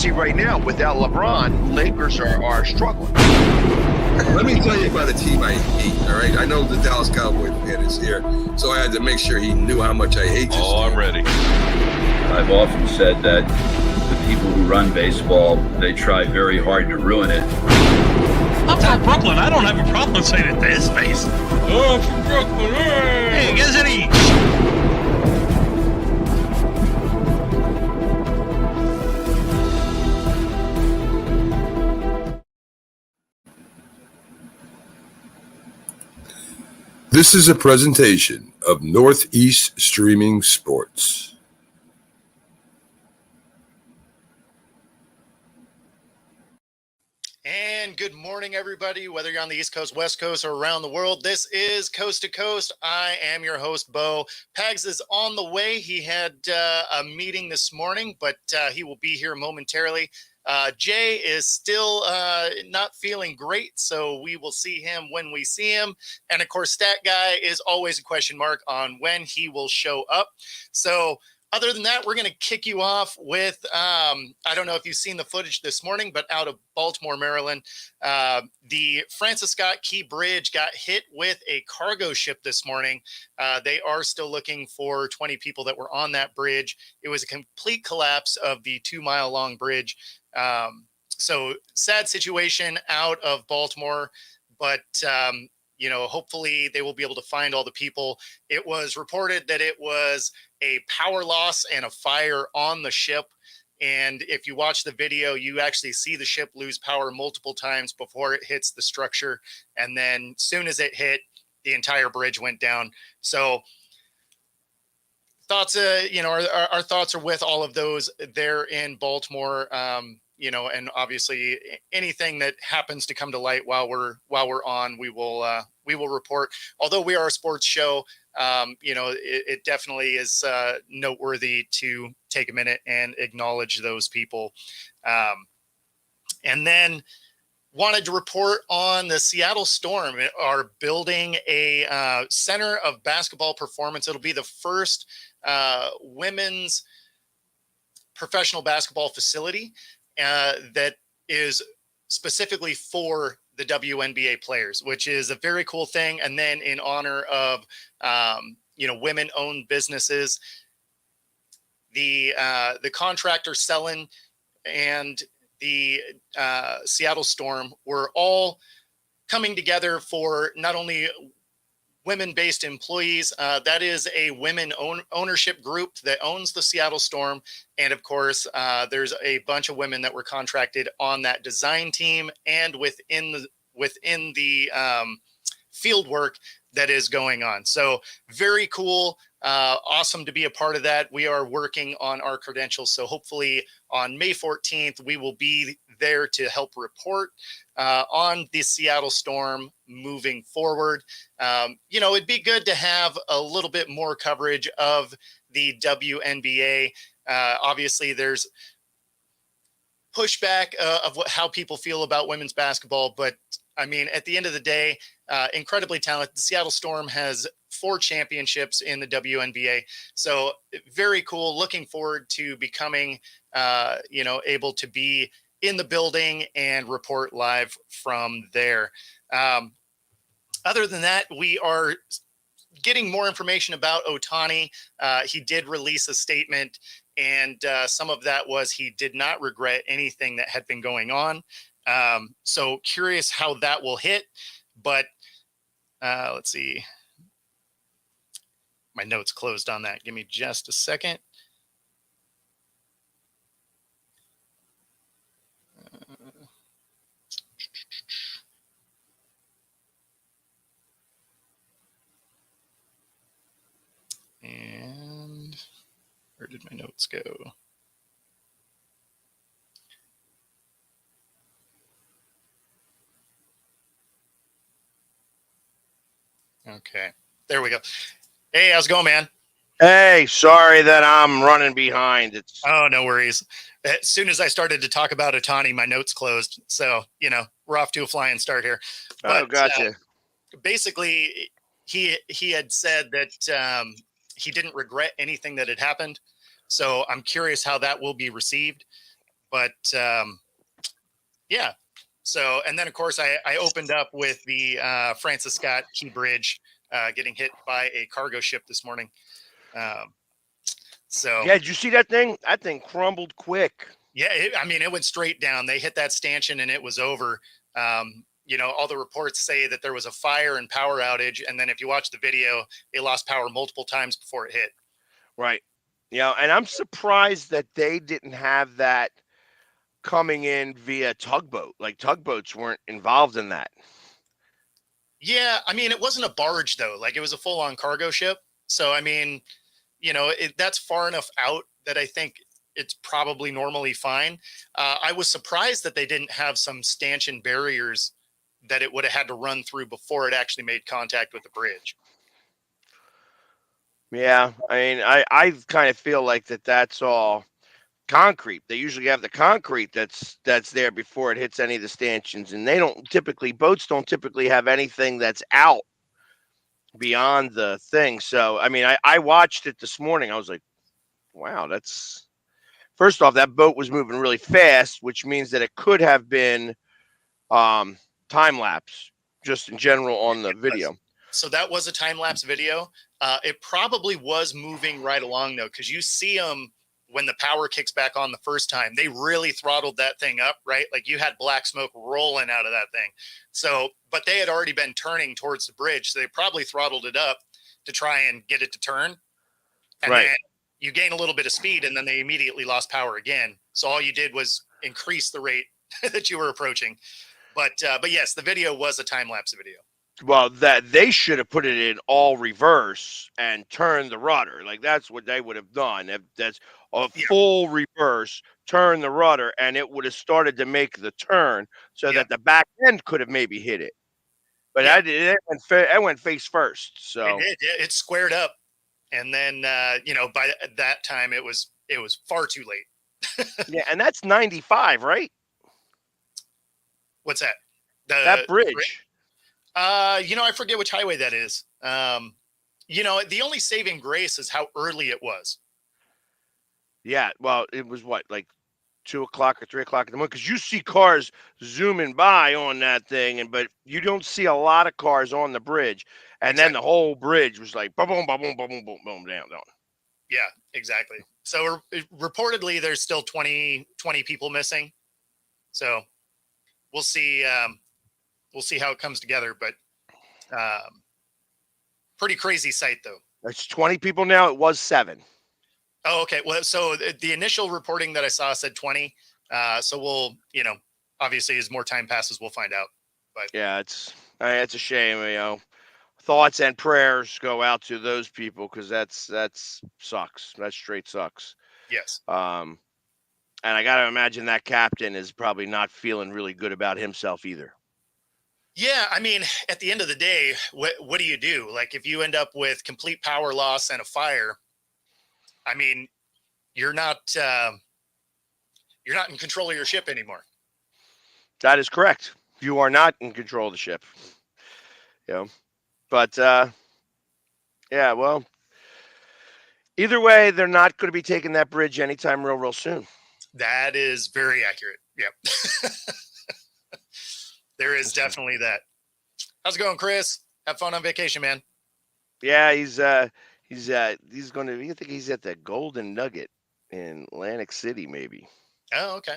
see right now, without LeBron, Lakers are struggling. Let me tell you about a team I hate, all right? I know the Dallas Cowboy fan is here, so I had to make sure he knew how much I hate this team. I'm ready. I've often said that the people who run baseball, they try very hard to ruin it. I'm from Brooklyn. I don't have a problem saying it to his face. Oh, I'm from Brooklyn. Hey, guys, any... This is a presentation of Northeast Streaming Sports. And good morning, everybody, whether you're on the East Coast, West Coast, or around the world. This is Coast to Coast. I am your host, Bo. Pags is on the way. He had a meeting this morning, but he will be here momentarily. Jay is still not feeling great, so we will see him when we see him. And, of course, StatGuy is always a question mark on when he will show up. So, other than that, we're going to kick you off with, I don't know if you've seen the footage this morning, but out of Baltimore, Maryland, the Francis Scott Key Bridge got hit with a cargo ship this morning. They are still looking for 20 people that were on that bridge. It was a complete collapse of the 2-mile-long bridge. So sad situation out of Baltimore, but hopefully they will be able to find all the people. It was reported that it was a power loss and a fire on the ship. And if you watch the video, you actually see the ship lose power multiple times before it hits the structure. And then soon as it hit, the entire bridge went down. So thoughts, our thoughts are with all of those there in Baltimore. And obviously anything that happens to come to light while we're on, we will report. Although we are a sports show, it definitely is noteworthy to take a minute and acknowledge those people. And then wanted to report on the Seattle Storm are building a center of basketball performance. It'll be the first women's professional basketball facility that is specifically for the WNBA players, which is a very cool thing. And then in honor of, women-owned businesses, the contractor Selin and the Seattle Storm were all coming together for not only women-based employees. That is a women ownership group that owns the Seattle Storm. And of course, there's a bunch of women that were contracted on that design team and within the field work that is going on. So very cool. Awesome to be a part of that. We are working on our credentials. So hopefully on May 14th, we will be there to help report on the Seattle Storm moving forward. It'd be good to have a little bit more coverage of the WNBA. Obviously, there's pushback of how people feel about women's basketball. But I mean, at the end of the day, incredibly talented. The Seattle Storm has 4 championships in the WNBA. So very cool. Looking forward to becoming, able to be in the building and report live from there. Other than that, we are getting more information about Ohtani. He did release a statement, and some of that was he did not regret anything that had been going on. So curious how that will hit, but let's see. My notes closed on that. Give me just a second. And where did my notes go? Okay, there we go. Hey, how's it going, man? Hey, sorry that I'm running behind. Oh, no worries. As soon as I started to talk about Ohtani, my notes closed. So, we're off to a flying start here. But, Gotcha. Basically, he had said that he didn't regret anything that had happened. So I'm curious how that will be received. But yeah. So, and then of course I opened up with the Francis Scott Key Bridge getting hit by a cargo ship this morning. So yeah, did you see that thing? That thing crumbled quick. yeah, I mean, it went straight down. They hit that stanchion and it was over. You know, all the reports say that there was a fire and power outage, and then if you watch the video, they lost power multiple times before it hit. Right. Yeah, and I'm surprised that they didn't have that coming in via tugboat. Like tugboats weren't involved in that. Yeah, I mean, it wasn't a barge though. Like it was a full-on cargo ship. So I mean, you know, that's far enough out that I think it's probably normally fine. I was surprised that they didn't have some stanchion barriers that it would have had to run through before it actually made contact with the bridge. Yeah, I mean, I kind of feel like that's all concrete. They usually have the concrete that's there before it hits any of the stanchions, and boats don't typically have anything that's out beyond the thing. So I mean, I watched it this morning. I was like, wow, that's first off, that boat was moving really fast, which means that it could have been time lapse just in general on the video. So that was a time lapse video. It probably was moving right along though, because you see them when the power kicks back on the first time. They really throttled that thing up, right? Like you had black smoke rolling out of that thing. So, but they had already been turning towards the bridge, so they probably throttled it up to try and get it to turn. And Right. then you gain a little bit of speed, and then they immediately lost power again. So all you did was increase the rate that you were approaching. But yes, the video was a time lapse video. Well, that they should have put it in all reverse and turned the rudder. Like that's what they would have done. That's a full reverse, turn the rudder, and it would have started to make the turn so that the back end could have maybe hit it. But it went face first. So it squared up, and then you know, by that time it was far too late. yeah, and that's 95, right? What's that? That bridge. You know, I forget which highway that is. You know, the only saving grace is how early it was. Yeah, well, it was what, like 2 o'clock or 3 o'clock in the morning? Because you see cars zooming by on that thing, but you don't see a lot of cars on the bridge. And then the whole bridge was like boom, boom, boom, boom, boom, boom, boom, down. Yeah, exactly. So reportedly, there's still 20 people missing. So we'll see. We'll see how it comes together, but pretty crazy sight though. It's 20 people now. It was 7. Oh, okay. Well, so the initial reporting that I saw said 20. So we'll, you know, obviously as more time passes, we'll find out. But yeah, it's a shame. You know, thoughts and prayers go out to those people because that's sucks. That straight sucks. Yes. And I got to imagine that captain is probably not feeling really good about himself either. Yeah, I mean, at the end of the day, what do you do? Like, if you end up with complete power loss and a fire, I mean, you're not in control of your ship anymore. That is correct. You are not in control of the ship. You know, but yeah, well, either way, they're not going to be taking that bridge anytime real soon. That is very accurate. Yep. There is definitely that. How's it going, Chris? Have fun on vacation, man. Yeah, he's going to. I think he's at the Golden Nugget in Atlantic City, maybe. Oh, okay.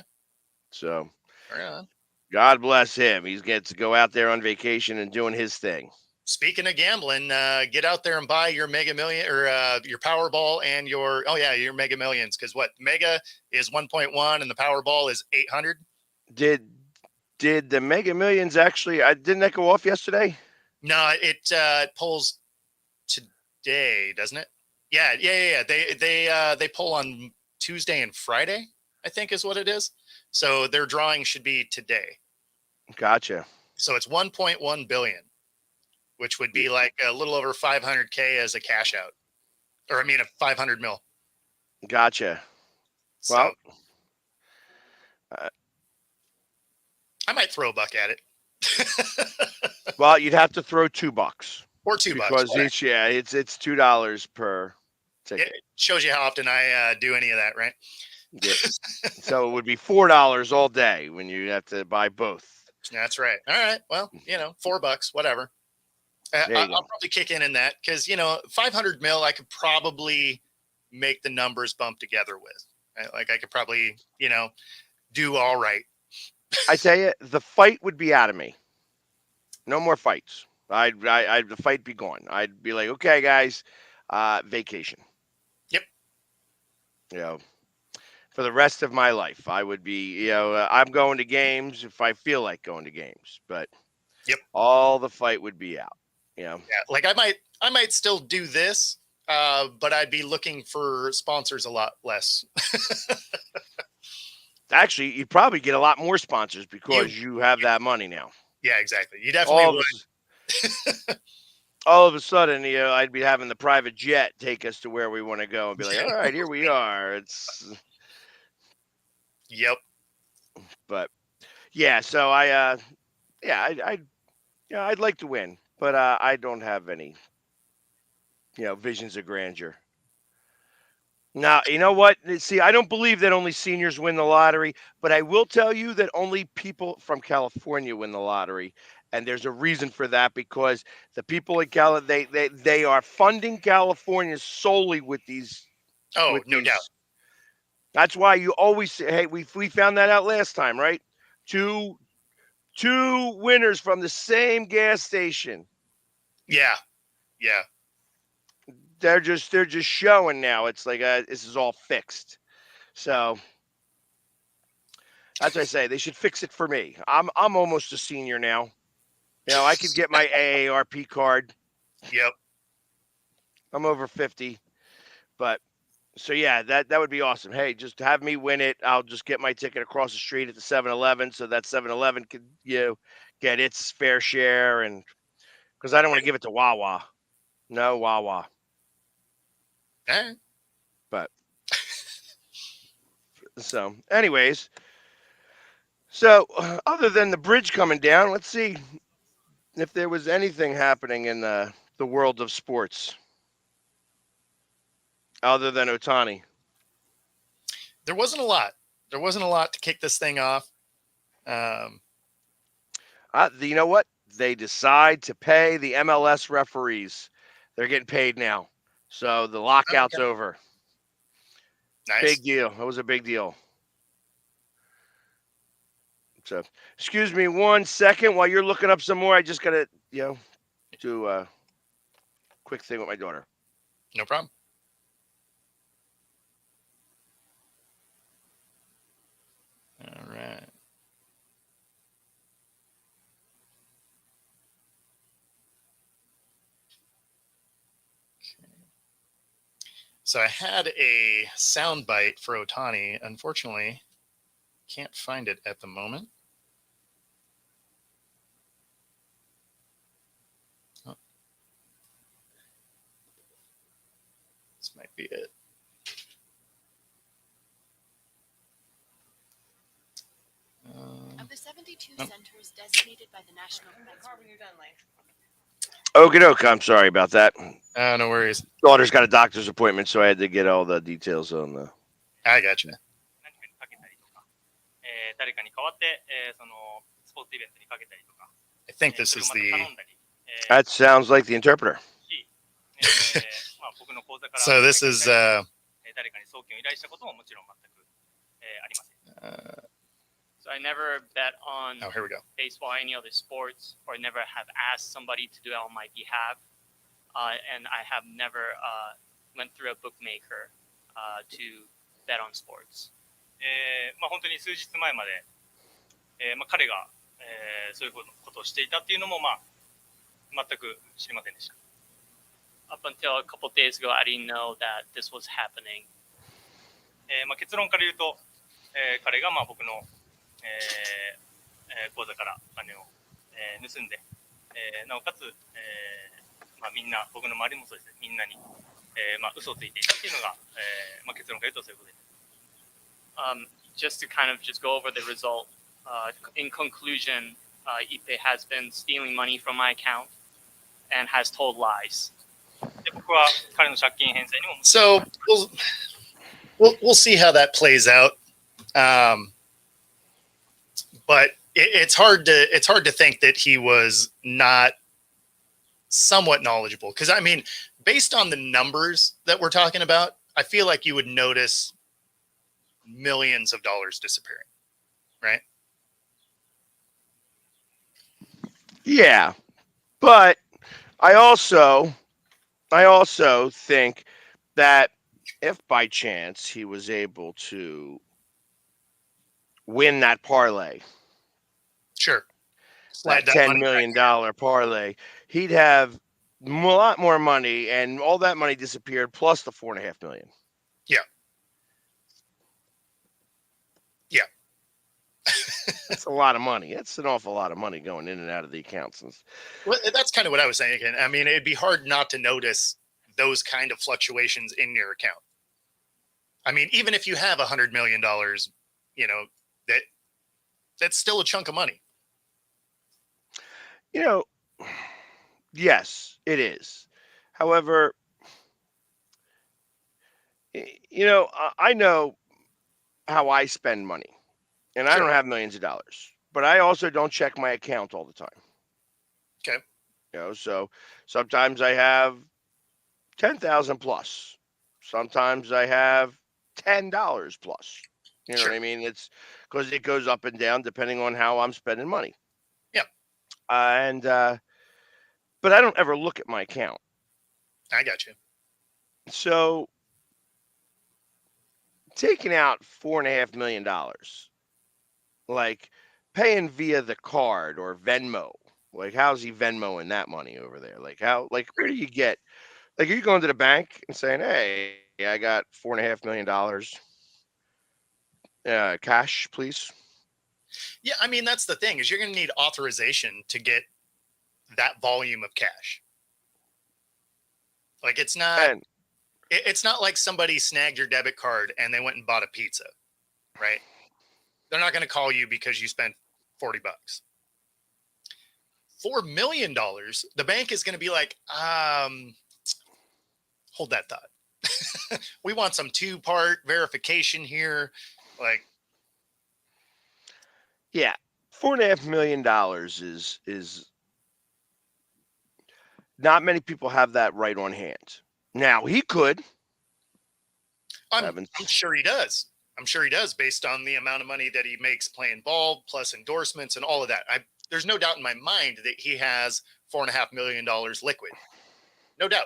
So, Right on. God bless him. He gets to go out there on vacation and doing his thing. Speaking of gambling, get out there and buy your Mega Million or your Powerball and your Mega Millions, because what Mega is 1.1 and the Powerball is 800. Did the Mega Millions actually? Didn't that go off yesterday? No, it pulls today, doesn't it? Yeah. They pull on Tuesday and Friday, I think is what it is. So their drawing should be today. Gotcha. So it's 1.1 billion, which would be like a little over 500K as a cash out, or I mean a 500 mil. Gotcha. So, well, I might throw $1 at it. well, you'd have to throw $2 or $2 because it's $2 per ticket. It shows you how often I do any of that, right? Yep. So it would be $4 all day when you have to buy both. That's right. All right. Well, $4, whatever. There you I'll go. probably kick in that because 500 mil I could probably make the numbers bump together with. Like I could probably do all right. I tell you, the fight would be out of me. No more fights. The fight be gone. I'd be like, okay, guys, vacation. Yep. For the rest of my life, I would be, I'm going to games if I feel like going to games, but yep, all the fight would be out. Yeah, like I might still do this, but I'd be looking for sponsors a lot less. Actually, you'd probably get a lot more sponsors because you have that money now. Yeah, exactly. You definitely would. All of a sudden, I'd be having the private jet take us to where we want to go and be like, all right, here we are. Yep. But yeah, so I'd like to win, but I don't have any, visions of grandeur. Now, you know what? See, I don't believe that only seniors win the lottery, but I will tell you that only people from California win the lottery. And there's a reason for that because the people in they are funding California solely with these. Oh, no doubt. That's why you always say, hey, we found that out last time, right? Two winners from the same gas station. Yeah. They're just showing now. It's like this is all fixed. So that's what I say. They should fix it for me. I'm almost a senior now. I could get my AARP card. Yep. I'm over 50. But so yeah, that would be awesome. Hey, just have me win it. I'll just get my ticket across the street at the 7-Eleven so that 7-Eleven could get its fair share, and because I don't want to give it to Wawa. No Wawa. But so anyways, other than the bridge coming down, let's see if there was anything happening in the world of sports other than Ohtani. There wasn't a lot. There wasn't a lot to kick this thing off. You know what? They decide to pay the MLS referees. They're getting paid now. So the lockout's over. Nice. Big deal. That was a big deal. So, excuse me 1 second while you're looking up some more. I just got to, do a quick thing with my daughter. No problem. All right. So I had a soundbite for Ohtani. Unfortunately, can't find it at the moment. Oh. This might be it. Of the 72 centers designated by the National Defense. Okie doke. I'm sorry about that. No worries. Daughter's got a doctor's appointment, so I had to get all the details on the. I got you. I think this is the. That sounds like the interpreter. So this is. So I never bet on here we go. baseball or any other sports, or never have asked somebody to do it on my behalf. And I have never went through a bookmaker to bet on sports. 本当に数日前まで、彼が、そういうことをしていたっていうのも、全く知りませんでした。Up until a couple days ago, I didn't know that this was happening. 結論から言うと、彼が僕の、口座からお金を、盗んで、なおかつ、みんな僕の周りもそうですね、みんなに、嘘をついていたっていうのが、結論から言うとそういうことです。Just to kind of just go over the result. In conclusion, Ipe has been stealing money from my account and has told lies. で僕は彼の借金返済にも。So we'll see how that plays out. But it's hard to think that he was not somewhat knowledgeable, because I mean, based on the numbers that we're talking about, I feel like you would notice millions of dollars disappearing, right? Yeah, but I also think that if by chance he was able to win that parlay, Sure. that Slide that $10 money million back. parlay, he'd have a lot more money, and all that money disappeared plus the $4.5 million. Yeah. Yeah. That's a lot of money. That's an awful lot of money going in and out of the accounts. Well, that's kind of what I was saying. I mean, it'd be hard not to notice those kind of fluctuations in your account. I mean, even if you have $100 million, you know, that's still a chunk of money. You know, yes, it is. However, you know, I know how I spend money, and I Sure. don't have millions of dollars, but I also don't check my account all the time. Okay. You know, so sometimes I have 10,000 plus. Sometimes I have $10 plus. You know Sure. what I mean? It's because it goes up and down depending on how I'm spending money. Yeah. But I don't ever look at my account. I got you. So taking out $4.5 million, like paying via the card or Venmo, like how's he Venmoing that money over there? Like where do you get? Like, are you going to the bank and saying, "Hey, I got $4.5 million, cash, please"? Yeah, I mean, that's the thing, is you're going to need authorization to get that volume of cash. Like, it's not like somebody snagged your debit card and they went and bought a pizza, right? They're not going to call you because you spent $40. $4 million, the bank is going to be like, hold that thought. We want some 2-part verification here. Like, yeah, $4.5 million is not many people have that right on hand. Now he could. I'm sure he does. I'm sure he does, based on the amount of money that he makes playing ball, plus endorsements and all of that. There's no doubt in my mind that he has $4.5 million liquid. No doubt.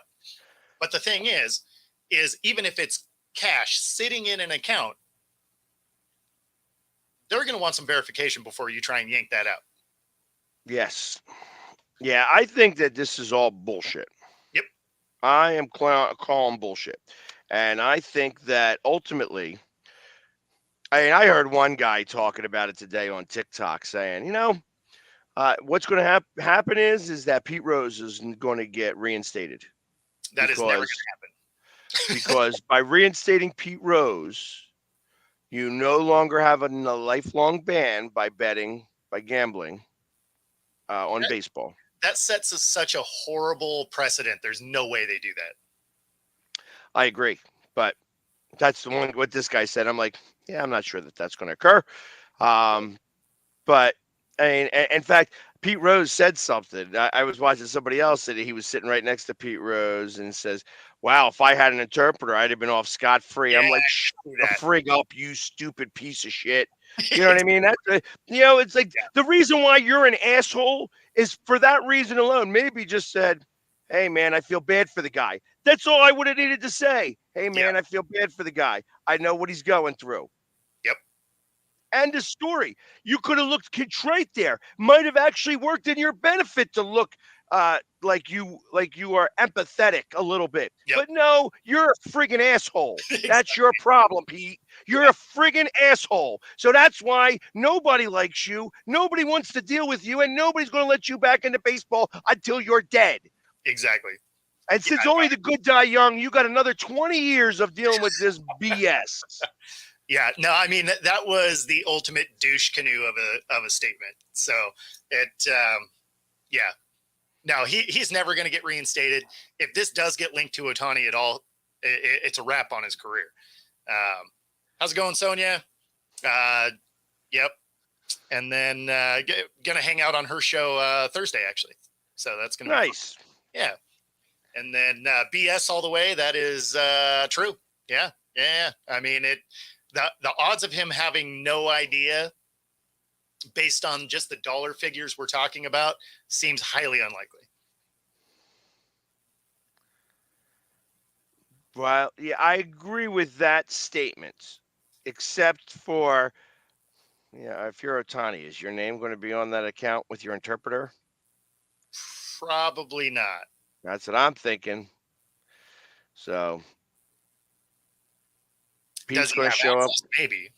But the thing is even if it's cash sitting in an account, they're going to want some verification before you try and yank that out. Yes. Yeah, I think that this is all bullshit. Yep. I am calling bullshit. And I think that ultimately, I heard one guy talking about it today on TikTok saying, what's going to happen is that Pete Rose is going to get reinstated. That is never going to happen. Because by reinstating Pete Rose, you no longer have a lifelong ban by gambling on baseball. That sets such a horrible precedent. There's no way they do that. I agree, but that's the one what this guy said. I'm like, yeah, I'm not sure that that's going to occur. But I mean, in fact, Pete Rose said something. I was watching somebody else that he was sitting right next to Pete Rose and says, "Wow, if I had an interpreter, I'd have been off scot-free." Yeah, I'm like, "Shut the frig up, you stupid piece of shit." You know what I mean? That's it's like the reason why you're an asshole is for that reason alone. Maybe just said, "Hey, man, I feel bad for the guy." That's all I would have needed to say. Hey, man, I feel bad for the guy. I know what he's going through. Yep. End of story. You could have looked contrite there. Might have actually worked in your benefit to look like you are empathetic a little bit. Yep. But no, you're a friggin' asshole. That's your problem, Pete. You're a friggin' asshole. So that's why nobody likes you. Nobody wants to deal with you, and nobody's going to let you back into baseball until you're dead. Exactly. And since only the good die young, you got another 20 years of dealing with this BS. Yeah, no, I mean, that was the ultimate douche canoe of a statement. So yeah, no, he's never going to get reinstated. If this does get linked to Ohtani at all, it's a wrap on his career. How's it going, Sonia? Yep. And then gonna hang out on her show Thursday, actually. So that's gonna be Nice. fun. Yeah. And then BS all the way. That is true. Yeah. Yeah. I mean, the odds of him having no idea based on just the dollar figures we're talking about seems highly unlikely. Well, yeah, I agree with that statement, except for, yeah, if you're Otani, is your name going to be on that account with your interpreter? Probably not. That's what I'm thinking. So Pete's Does he going have to show up. access? Maybe.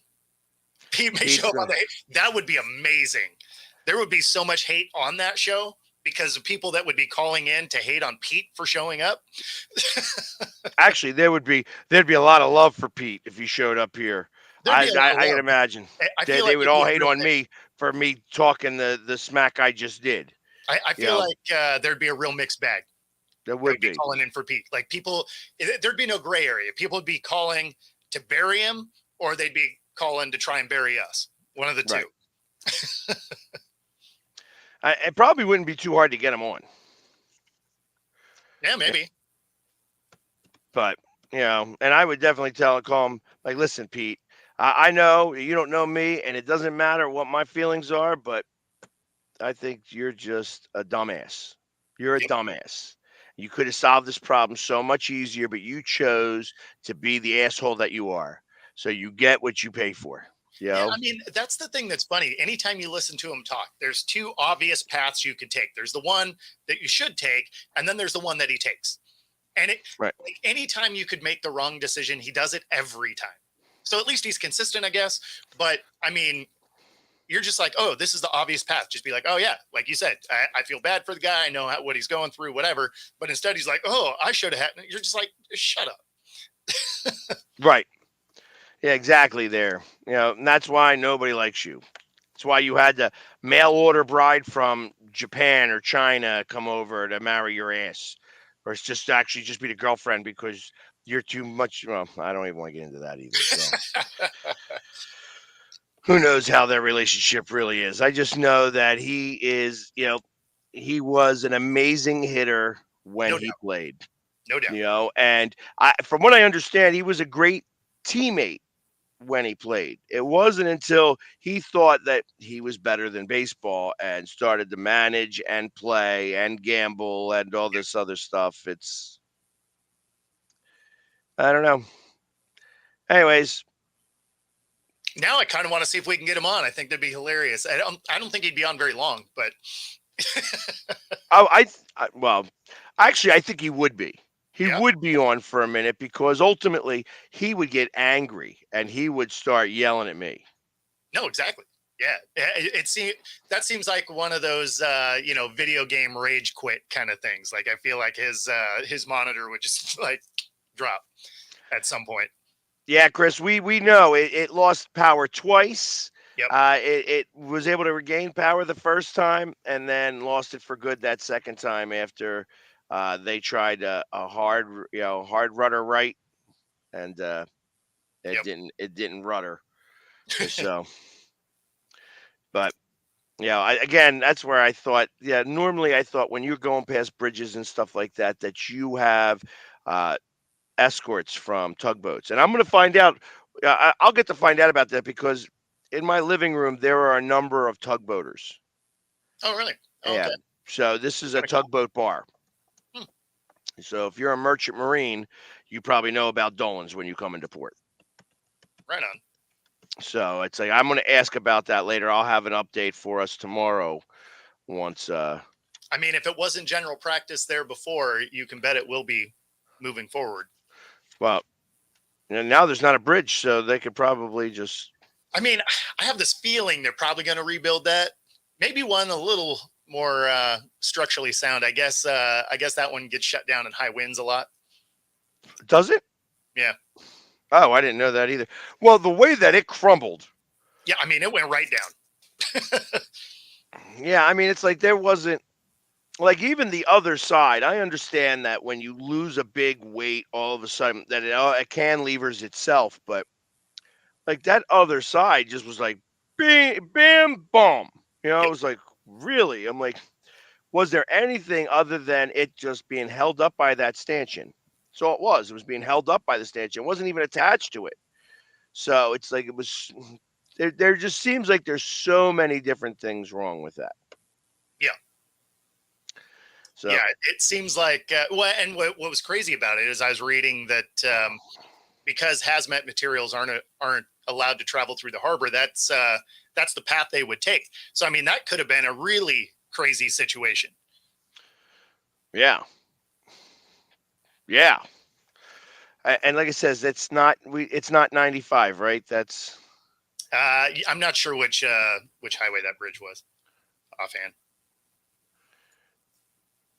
Pete may Pete's show up on gonna- that would be amazing. There would be so much hate on that show because of people that would be calling in to hate on Pete for showing up. Actually, there'd be a lot of love for Pete if he showed up here. I can imagine. I They feel like would it'd be all a hate real on me for me talking the smack I just did. I feel Yeah. like there'd be a real mixed bag. There They'd would be be. calling in for Pete. Like people, there'd be no gray area. People would be calling to bury him, or they'd be calling to try and bury us. One of the two. Right. It probably wouldn't be too hard to get him on. Yeah, maybe. But, and I would definitely call him, like, listen, Pete, I know you don't know me, and it doesn't matter what my feelings are, but I think you're just a dumbass. You're a dumbass. You could have solved this problem so much easier, but you chose to be the asshole that you are. So you get what you pay for. Yeah, I mean, that's the thing that's funny. Anytime you listen to him talk, there's two obvious paths you could take. There's the one that you should take, and then there's the one that he takes. And like anytime you could make the wrong decision, he does it every time. So at least he's consistent, I guess. But I mean, you're just like, oh, this is the obvious path. Just be like, oh yeah, like you said, I feel bad for the guy. I know what he's going through, whatever. But instead, he's like, oh, I should have had. You're just like, shut up. Right. Yeah, exactly there. And that's why nobody likes you. That's why you had the mail order bride from Japan or China come over to marry your ass. Or it's just be the girlfriend because you're too much. Well, I don't even want to get into that either. So. Who knows how their relationship really is? I just know that he is, he was an amazing hitter when he played. No doubt. And from what I understand, he was a great teammate when he played. It wasn't until he thought that he was better than baseball and started to manage and play and gamble and all this other stuff. I don't know. Anyways. Now I kind of want to see if we can get him on. I think that'd be hilarious. I don't think he'd be on very long, but actually, I think he would be. He would be on for a minute because ultimately he would get angry and he would start yelling at me. No, exactly. Yeah, that seems like one of those video game rage quit kind of things. Like I feel like his monitor would just like drop at some point. Yeah, Chris, we know it lost power twice. Yep. It was able to regain power the first time and then lost it for good that second time after they tried a hard rudder right, and it didn't rudder. So, but again, that's where I thought. Yeah, normally I thought when you're going past bridges and stuff like that, that you have escorts from tugboats, and I'm going to find out. I'll get to find out about that because in my living room there are a number of tugboaters. Oh, really? Oh, yeah. Okay. So this is a tugboat bar. So if you're a merchant marine, you probably know about Dolan's when you come into port. Right on. So it's like I'm going to ask about that later. I'll have an update for us tomorrow. Once. I mean, if it wasn't general practice there before, you can bet it will be moving forward. Well, now there's not a bridge, so they could probably just. I mean, I have this feeling they're probably going to rebuild that. Maybe one a little more structurally sound. I guess that one gets shut down in high winds a lot. Does it? Yeah. Oh, I didn't know that either. Well, the way that it crumbled. Yeah, I mean, it went right down. Yeah, I mean, it's like there wasn't. like even the other side, I understand that when you lose a big weight, all of a sudden that it can levers itself, but like that other side just was like, bam, bam, boom. You know, it was like, really? I'm like, was there anything other than it just being held up by that stanchion? So it was. It was being held up by the stanchion. It wasn't even attached to it. So it's like it was. There just seems like there's so many different things wrong with that. Yeah. So yeah, it seems like and what was crazy about it is I was reading that because hazmat materials aren't allowed to travel through the harbor, that's the path they would take. So I mean, that could have been a really crazy situation. yeah. And like I says, it's not 95, right? That's I'm not sure which highway that bridge was offhand.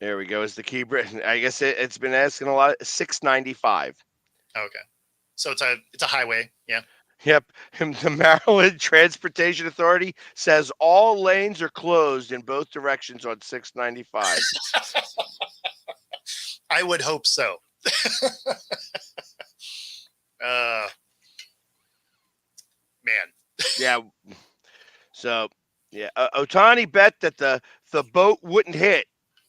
there we go. Is the key bridge? I guess it's been asking a lot. 695. Okay, so it's a highway. Yeah. Yep. The Maryland Transportation Authority says all lanes are closed in both directions on 695. I would hope so. Man. Yeah. So, yeah. Otani bet that the boat wouldn't hit,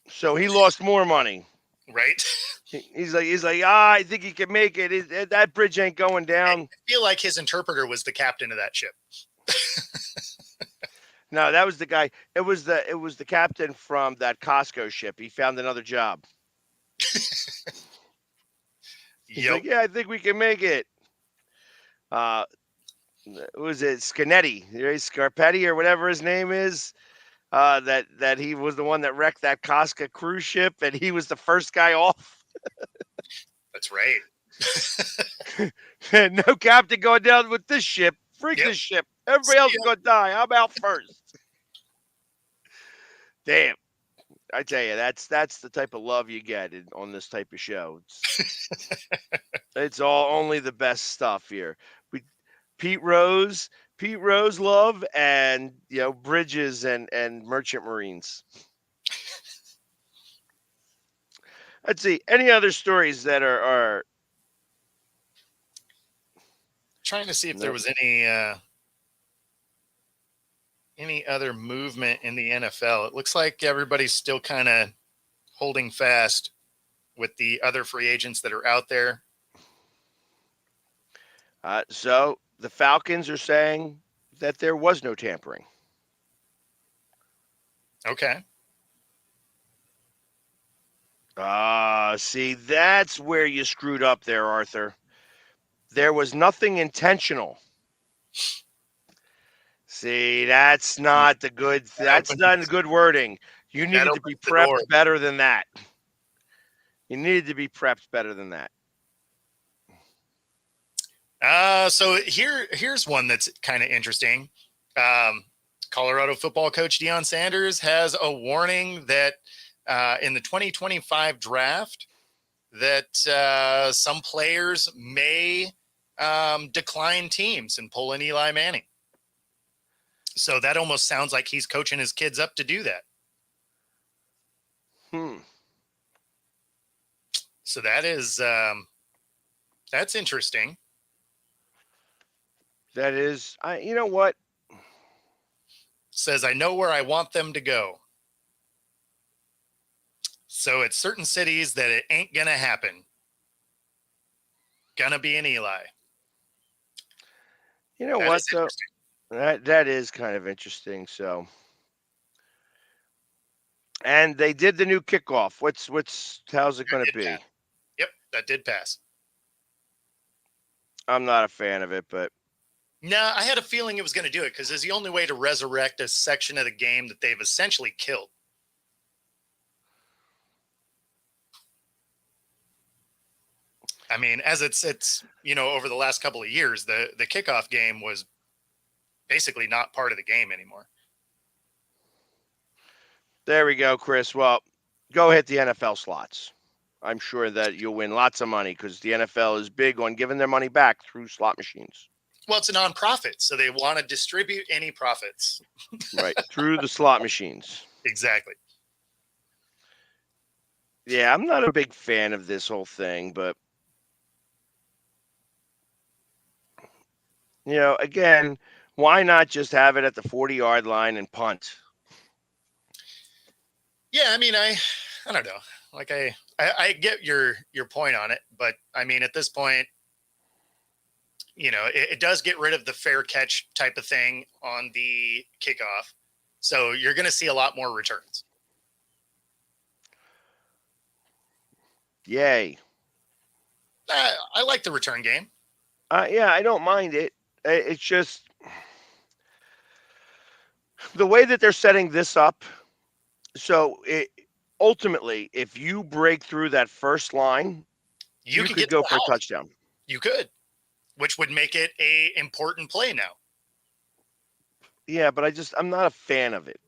so he lost more money. Right. He's like, I think he can make it. That bridge ain't going down. I feel like his interpreter was the captain of that ship. No, that was the guy. It was the captain from that Costco ship. He found another job. He's like, yeah, I think we can make it. Who was it? Scanetti, Scarpetti, or whatever his name is. That he was the one that wrecked that Costco cruise ship, and he was the first guy off. That's right. No captain going down with this ship. Freak this ship. Everybody else is going to die. I'm out first. Damn. I tell you, that's the type of love you get on this type of show. It's all only the best stuff here. Pete Rose love, and Bridges and Merchant Marines. Let's see. Any other stories that are trying to see if there was any other movement in the NFL. It looks like everybody's still kind of holding fast with the other free agents that are out there. So the Falcons are saying that there was no tampering. Okay. See, that's where you screwed up there, Arthur. There was nothing intentional. See, that's not the good. That's not good wording. You needed to be prepped better than that. You needed to be prepped better than that. So here's one that's kind of interesting. Colorado football coach Deion Sanders has a warning that in the 2025 draft that some players may decline teams and pull in Eli Manning. So that almost sounds like he's coaching his kids up to do that. So that is that's interesting. That is, you know what? Says, I know where I want them to go. So it's certain cities that it ain't going to happen. Gonna be an Eli. You know what, though? That is kind of interesting. So, and they did the new kickoff. How's it going to be? Yep, that did pass. I'm not a fan of it, but. No, I had a feeling it was going to do it because it's the only way to resurrect a section of the game that they've essentially killed. I mean, as it's over the last couple of years, the kickoff game was basically not part of the game anymore. There we go, Chris. Well, go hit the NFL slots. I'm sure that you'll win lots of money because the NFL is big on giving their money back through slot machines. Well, it's a nonprofit, so they want to distribute any profits. Right, through the slot machines. Exactly. Yeah, I'm not a big fan of this whole thing, but again, why not just have it at the 40-yard line and punt? Yeah, I mean, I don't know. Like I get your point on it, but I mean, at this point, it does get rid of the fair catch type of thing on the kickoff. So you're going to see a lot more returns. Yay. I like the return game. Yeah, I don't mind it. It's just the way that they're setting this up. So ultimately, if you break through that first line, you could get go to the for a house. touchdown. You could, which would make it a important play now. Yeah, but I'm not a fan of it.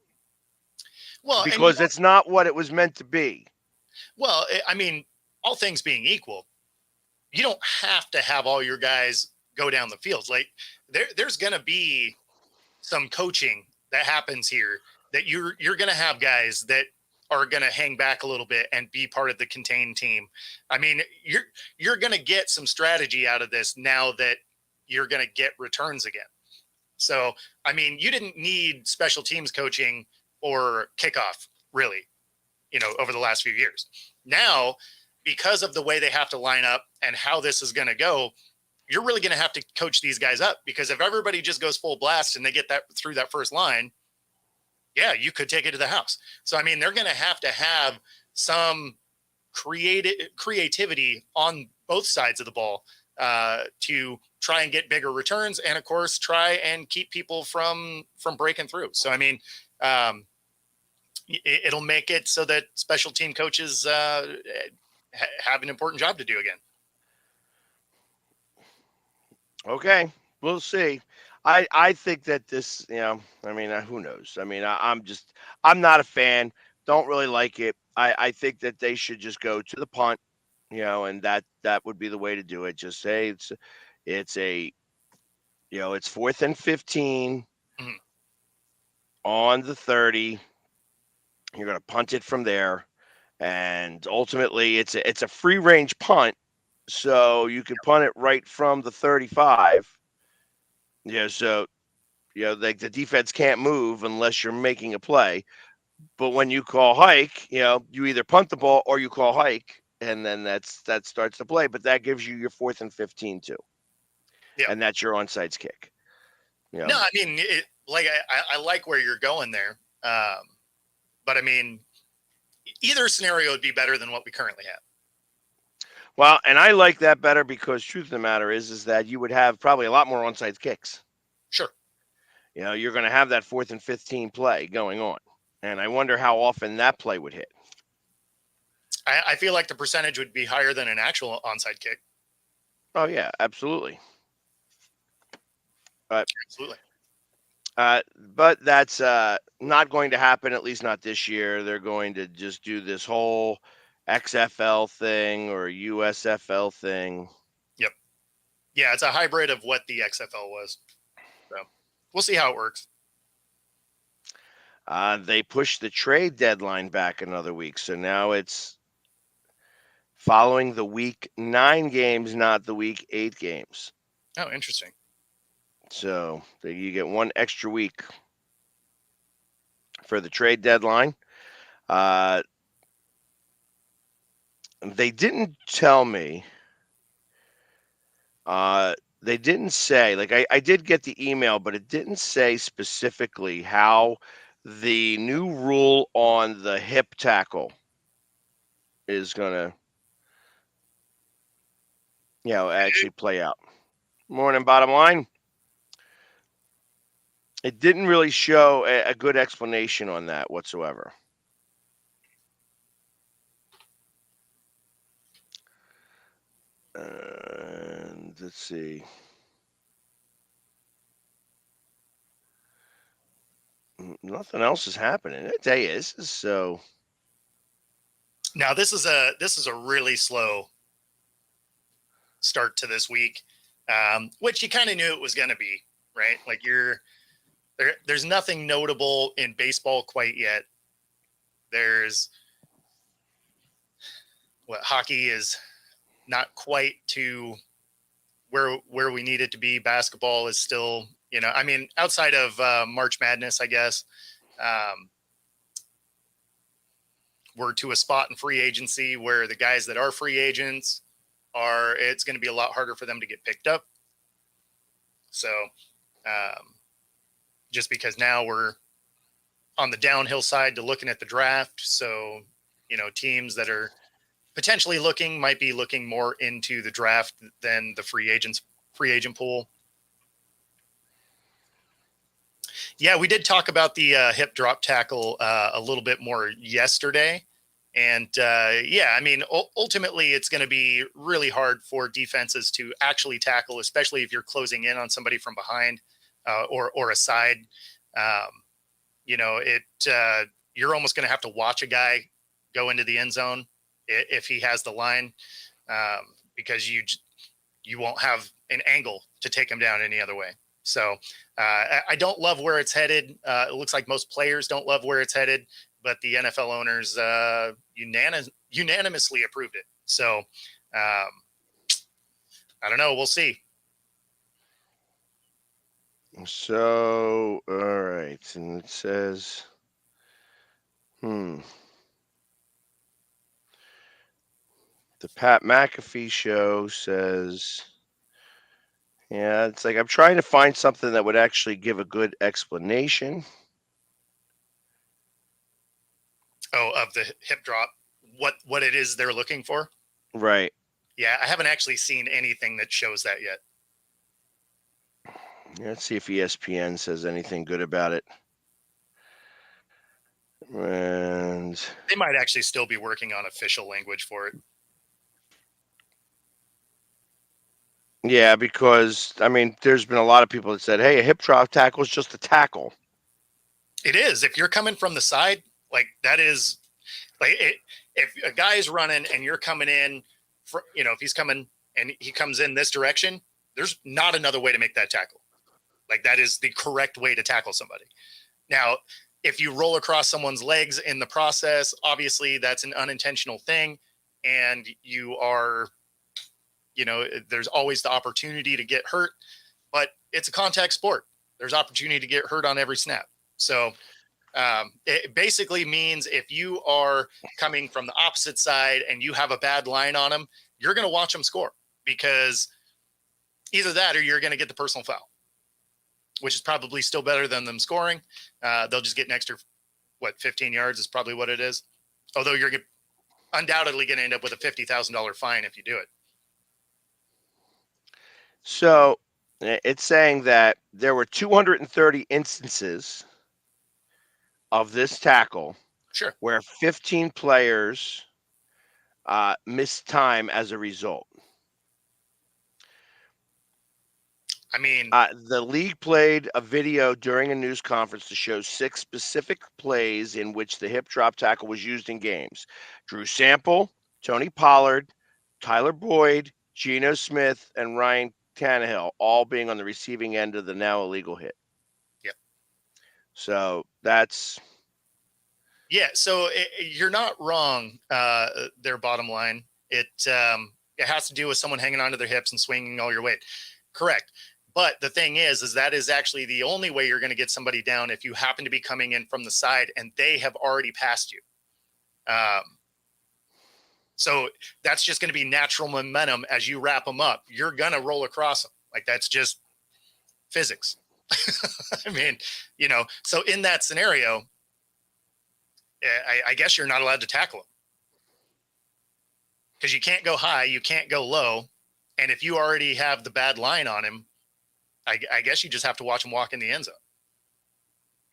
Well, because it's not what it was meant to be. Well, I mean, all things being equal, you don't have to have all your guys go down the field. Like there's going to be some coaching that happens here that you're going to have guys that are going to hang back a little bit and be part of the contained team. I mean, you're going to get some strategy out of this now that you're going to get returns again. So, I mean, you didn't need special teams coaching or kickoff really, over the last few years. Now, because of the way they have to line up and how this is going to go, you're really going to have to coach these guys up, because if everybody just goes full blast and they get that through that first line, yeah, you could take it to the house. So, I mean, they're going to have some creativity on both sides of the ball to try and get bigger returns. And of course, try and keep people from breaking through. So, I mean, it'll make it so that special team coaches have an important job to do again. Okay, we'll see. I think that this, I mean, who knows? I mean, I'm not a fan. Don't really like it. I think that they should just go to the punt, and that would be the way to do it. Just say it's it's 4th and 15 on the 30. You're going to punt it from there, and ultimately it's a free range punt, so you can punt it right from the 35. So like the defense can't move unless you're making a play. But when you call hike, you either punt the ball or you call hike, and then that starts the play. But that gives you your 4th and 15 too, and that's your onside kick. No, I mean, I like where you're going there, but I mean, either scenario would be better than what we currently have. Well, and I like that better because truth of the matter is that you would have probably a lot more onside kicks. Sure. You're going to have that 4th and 15 play going on. And I wonder how often that play would hit. I feel like the percentage would be higher than an actual onside kick. Oh, yeah, absolutely. Absolutely. But that's not going to happen, at least not this year. They're going to just do this whole XFL thing or USFL thing. Yep. Yeah, it's a hybrid of what the XFL was. So we'll see how it works. They pushed the trade deadline back another week. So now it's following the week 9 games, not the week 8 games. Oh, interesting. So you get 1 extra week for the trade deadline. They didn't tell me. They didn't say, like I did get the email, but it didn't say specifically how the new rule on the hip tackle is going to, actually play out. Morning, bottom line. It didn't really show a good explanation on that whatsoever. And let's see. Nothing else is happening. Today is so. Now this is a really slow start to this week, which you kind of knew it was going to be, right? Like there's nothing notable in baseball quite yet. There's what hockey is not quite to where we need it to be. Basketball is still, I mean, outside of March Madness, I guess, we're to a spot in free agency where the guys that are free agents it's going to be a lot harder for them to get picked up. So just because now we're on the downhill side to looking at the draft. So, teams that are potentially might be looking more into the draft than the free agent pool. Yeah, we did talk about the hip drop tackle a little bit more yesterday. And I mean, ultimately, it's going to be really hard for defenses to actually tackle, especially if you're closing in on somebody from behind or a side. You're almost going to have to watch a guy go into the end zone if he has the line, because you won't have an angle to take him down any other way. So I don't love where it's headed. It looks like most players don't love where it's headed, but the NFL owners unanimously approved it. So I don't know. We'll see. So, all right. And it says, the Pat McAfee show says, yeah, it's like I'm trying to find something that would actually give a good explanation. Oh, of the hip drop, what it is they're looking for? Right. Yeah, I haven't actually seen anything that shows that yet. Yeah, let's see if ESPN says anything good about it. And they might actually still be working on official language for it. Yeah, because I mean, there's been a lot of people that said, "Hey, a hip drop tackle is just a tackle." It is. If you're coming from the side, like that is, like if a guy is running and you're coming in, if he's coming and he comes in this direction, there's not another way to make that tackle. Like that is the correct way to tackle somebody. Now, if you roll across someone's legs in the process, obviously that's an unintentional thing, and you are, there's always the opportunity to get hurt, but it's a contact sport. There's opportunity to get hurt on every snap. So it basically means if you are coming from the opposite side and you have a bad line on them, you're going to watch them score, because either that or you're going to get the personal foul, which is probably still better than them scoring. They'll just get an extra, 15 yards is probably what it is. Although you're undoubtedly going to end up with a $50,000 fine if you do it. So it's saying that there were 230 instances of this tackle, sure, where 15 players missed time as a result. I mean, the league played a video during a news conference to show 6 specific plays in which the hip drop tackle was used in games. Drew Sample, Tony Pollard, Tyler Boyd, Geno Smith, and Ryan Tannehill all being on the receiving end of the now illegal hit. Yep. So that's... Yeah, so you're not wrong, their bottom line. It has to do with someone hanging onto their hips and swinging all your weight. Correct. But the thing is that is actually the only way you're going to get somebody down if you happen to be coming in from the side and they have already passed you. So that's just going to be natural momentum as you wrap them up. You're going to roll across them. Like that's just physics. I mean, so in that scenario, I guess you're not allowed to tackle him, because you can't go high, you can't go low. And if you already have the bad line on him, I guess you just have to watch him walk in the end zone.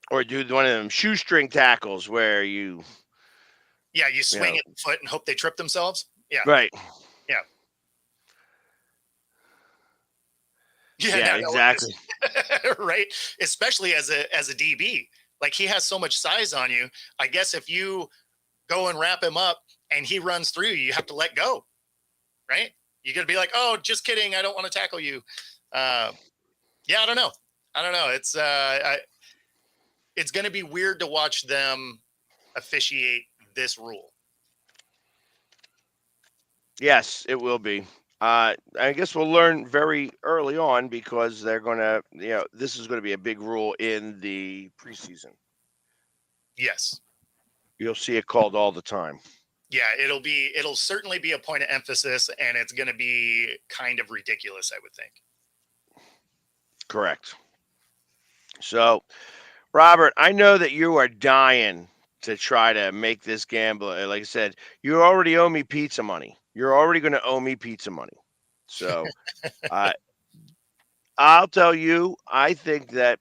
Or do one of them shoestring tackles where you... Yeah, you swing at the foot and hope they trip themselves. Yeah. Right. Yeah. Yeah, exactly. Right. Especially as a DB. Like he has so much size on you. I guess if you go and wrap him up and he runs through you have to let go. Right? You got to be like, oh, just kidding. I don't want to tackle you. I don't know. It's going to be weird to watch them officiate this rule. Yes, it will be. I guess we'll learn very early on because they're going to, this is going to be a big rule in the preseason. Yes. You'll see it called all the time. Yeah, it'll certainly be a point of emphasis, and it's going to be kind of ridiculous, I would think. Correct. So, Robert, I know that you are dying to try to make this gamble. Like I said, you already owe me pizza money. You're already going to owe me pizza money. So, I'll tell you, I think that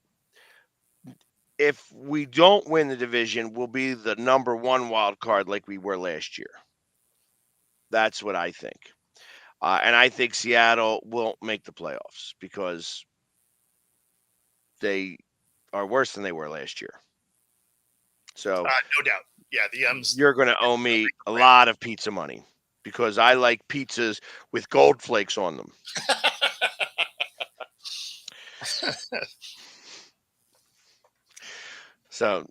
if we don't win the division, we'll be the number one wild card like we were last year. That's what I think. And I think Seattle won't make the playoffs because they are worse than they were last year. So no doubt. Yeah, you're going to owe me a lot of pizza money because I like pizzas with gold flakes on them. So,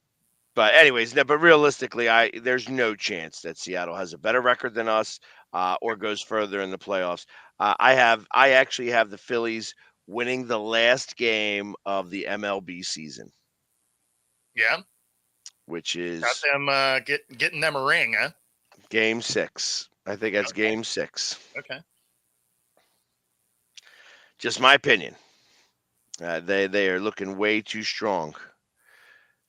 but anyways, but realistically, there's no chance that Seattle has a better record than us or goes further in the playoffs. I actually have the Phillies winning the last game of the MLB season. Yeah. Which is got them getting them a ring, huh? Game 6. I think that's Game 6. Okay. Just my opinion. They are looking way too strong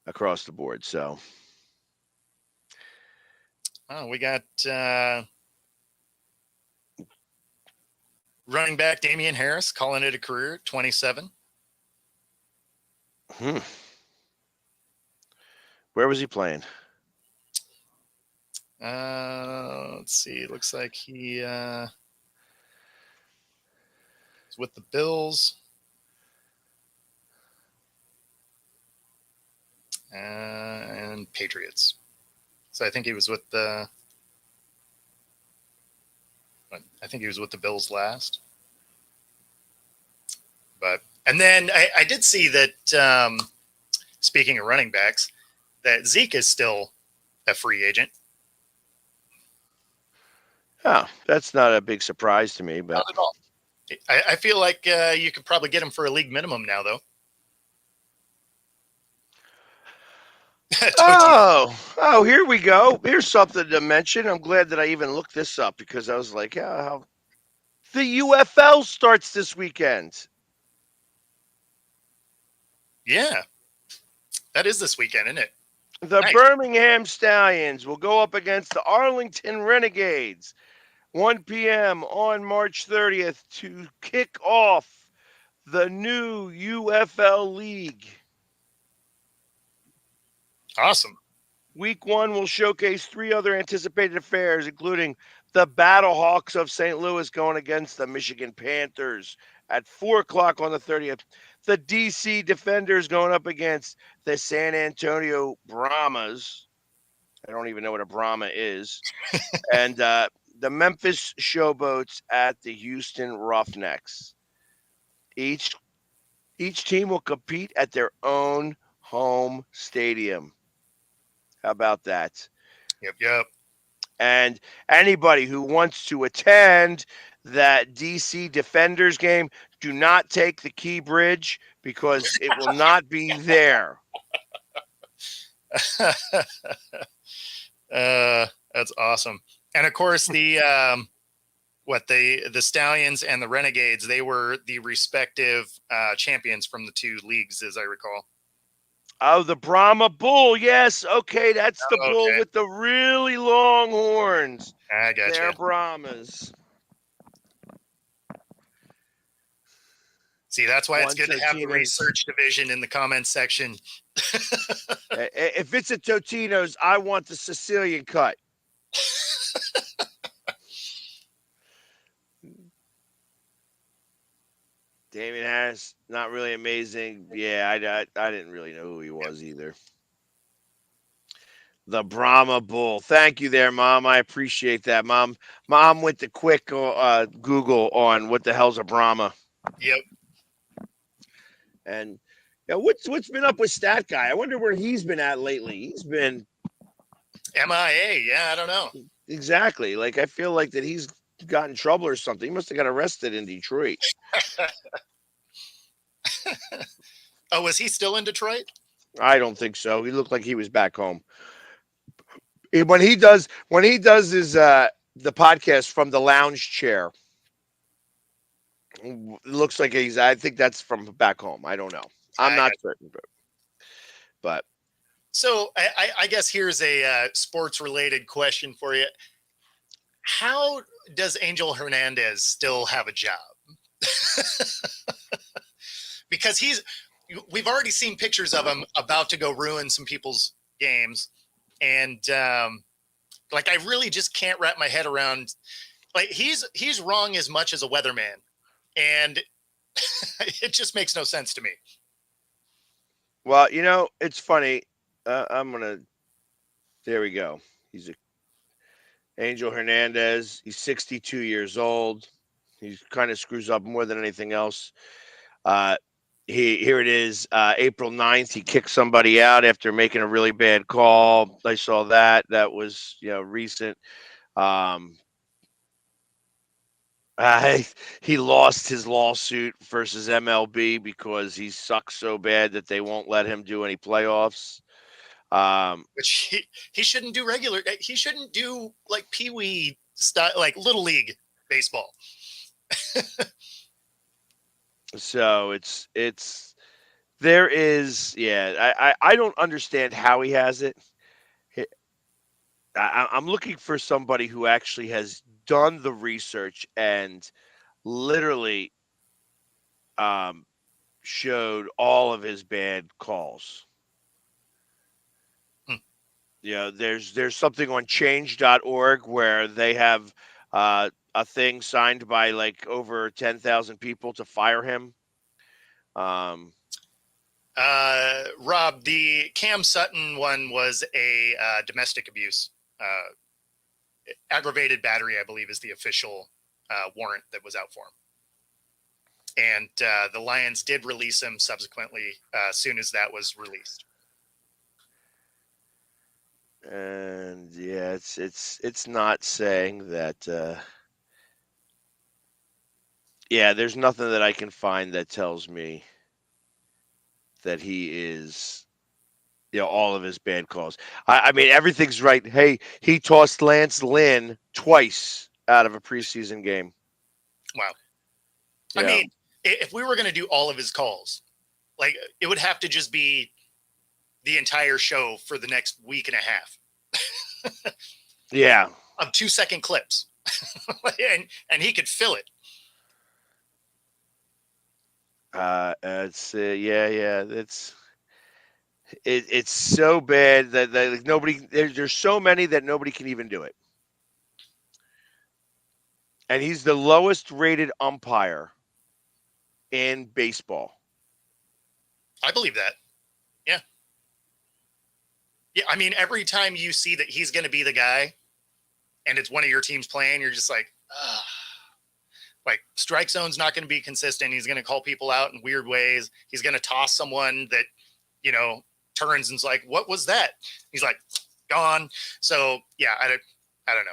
across the board. So, we got running back Damian Harris calling it a career, 27. Where was he playing? Let's see. It looks like he is with the Bills. And Patriots. So I think he was with the Bills last. And then I did see that speaking of running backs, that Zeke is still a free agent. Oh, that's not a big surprise to me, but not at all. I feel like you could probably get him for a league minimum now, though. Oh, here we go. Here's something to mention. I'm glad that I even looked this up because I was like, the UFL starts this weekend. Yeah, that is this weekend, isn't it? The Birmingham Stallions will go up against the Arlington Renegades, 1 p.m. on March 30th to kick off the new UFL League. Awesome. Week 1 will showcase 3 other anticipated affairs, including the Battlehawks of St. Louis going against the Michigan Panthers at 4 o'clock on the 30th. The DC Defenders going up against the San Antonio Brahmas. I don't even know what a Brahma is. And the Memphis Showboats at the Houston Roughnecks. Each team will compete at their own home stadium. How about that? Yep. And anybody who wants to attend that DC Defenders game, do not take the Key Bridge because it will not be there. That's awesome. And of course, the Stallions and the Renegades, they were the respective champions from the 2 leagues, as I recall. Oh, the Brahma Bull. Yes. Okay. That's the bull with the really long horns. I got you. They're Brahmas. See, that's why it's good to have the research division in the comments section. If it's a Totino's, I want the Sicilian cut. Damian Harris, not really amazing. Yeah, I didn't really know who he was either. The Brahma Bull. Thank you there, Mom. I appreciate that, Mom. Mom went to quick Google on what the hell's a Brahma. Yep. And what's been up with StatGuy? I wonder where he's been at lately. He's been MIA. Yeah, I don't know. Exactly. Like I feel like that he's got in trouble or something. He must have got arrested in Detroit. Oh, was he still in Detroit? I don't think so. He looked like he was back home. When he does his the podcast from the lounge chair, it looks like I think that's from back home. I don't know. I'm not certain, but so I guess here's a sports related question for you. How does Angel Hernandez still have a job? Because we've already seen pictures of him about to go ruin some people's games. And like, I really just can't wrap my head around, like, he's wrong as much as a weatherman. And it just makes no sense to me. well, it's funny. There we go. He's Angel Hernandez. He's 62 years old. He kind of screws up more than anything else. Here it is, April 9th. He kicked somebody out after making a really bad call. I saw that. That was recent. He lost his lawsuit versus MLB because he sucks so bad that they won't let him do any playoffs. Which he shouldn't do regular. He shouldn't do like peewee style, like little league baseball. So there is, I don't understand how he has it. I'm looking for somebody who actually has done the research and literally showed all of his bad calls. There's something on change.org where they have a thing signed by like over 10,000 people to fire him. Rob, the Cam Sutton one was a domestic abuse, aggravated battery, I believe, is the official warrant that was out for him. And the Lions did release him subsequently as soon as that was released. And yeah, it's not saying that. There's nothing that I can find that tells me that he is, all of his bad calls. I mean, everything's right. Hey, he tossed Lance Lynn twice out of a preseason game. Wow. I mean, if we were going to do all of his calls, like, it would have to just be the entire show for the next week and a half. Yeah. Of 2-second clips. and he could fill it. It's so bad that like, nobody there's so many that nobody can even do it. And he's the lowest rated umpire in baseball. I believe that. Yeah. Yeah, I mean, every time you see that he's going to be the guy and it's one of your teams playing, you're just like, ugh. Like, strike zone's not going to be consistent. He's going to call people out in weird ways. He's going to toss someone that, turns and's like, what was that? He's like, gone. So, yeah, I don't know.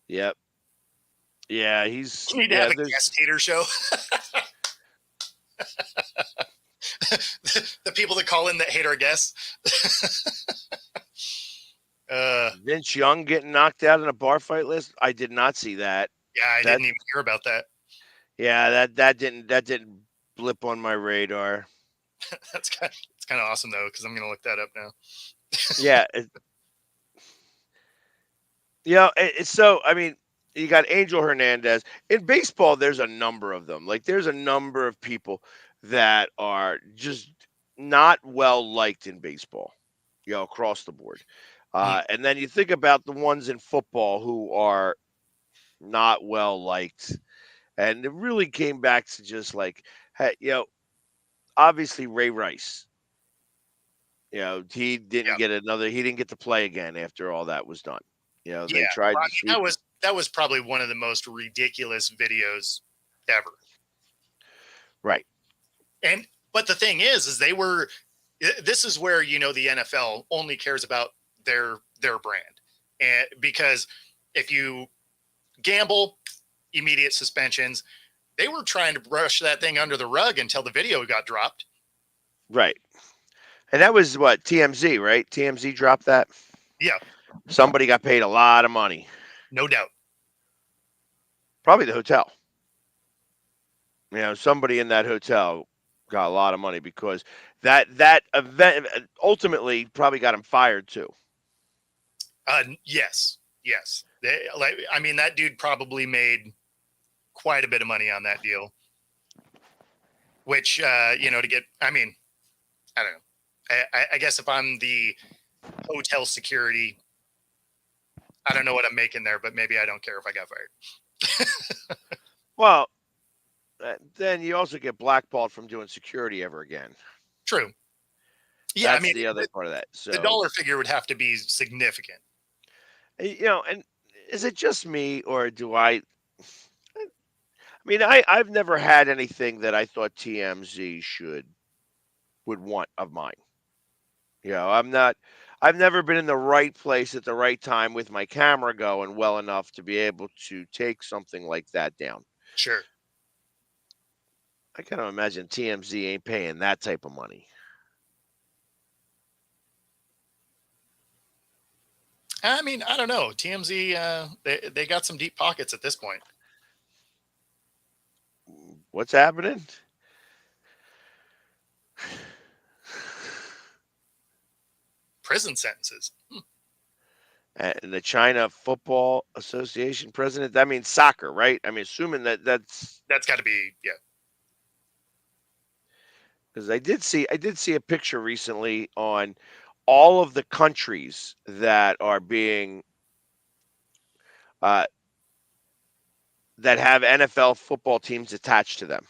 Yep. Yeah, he's... You need to have a guest hater show. The people that call in that hate our guests. Vince Young getting knocked out in a bar fight list. I did not see that. Yeah, I didn't even hear about that. Yeah, that didn't blip on my radar. It's kind of awesome though, because I'm gonna look that up now. Yeah. So I mean, you got Angel Hernandez in baseball. There's a number of them. Like, there's a number of people that are just not well liked in baseball. Across the board. And then you think about the ones in football who are not well liked. And it really came back to just like, hey, obviously Ray Rice, he didn't get to play again after all that was done. They tried to that was probably one of the most ridiculous videos ever. Right. But the thing is this is where, the NFL only cares about their brand. And because if you gamble, immediate suspensions. They were trying to brush that thing under the rug until the video got dropped. Right. And that was what, TMZ, right? TMZ dropped that. Yeah, Somebody got paid a lot of money. no doubt. Probably the hotel. You know, somebody in that hotel got a lot of money because that event ultimately probably got him fired too. Yes. I mean, that dude probably made quite a bit of money on that deal. Which, you know, to get, I mean, I don't know. I guess if I'm the hotel security, I don't know what I'm making there, but maybe I don't care if I got fired. Well, then you also get blackballed from doing security ever again. True. Yeah, That's I mean, the other part of that. So the dollar figure would have to be significant. you know, and is it just me or do I mean, I've never had anything that I thought TMZ would want of mine. You know, I've never been in the right place at the right time with my camera going well enough to be able to take something like that down. Sure. I kind of imagine TMZ ain't paying that type of money. I mean, I don't know. TMZ, they got some deep pockets at this point. What's happening? Prison sentences. And the China Football Association president, that means soccer, right? I mean, assuming that's got to be, yeah. Because I did see a picture recently on all of the countries that are being that have NFL football teams attached to them.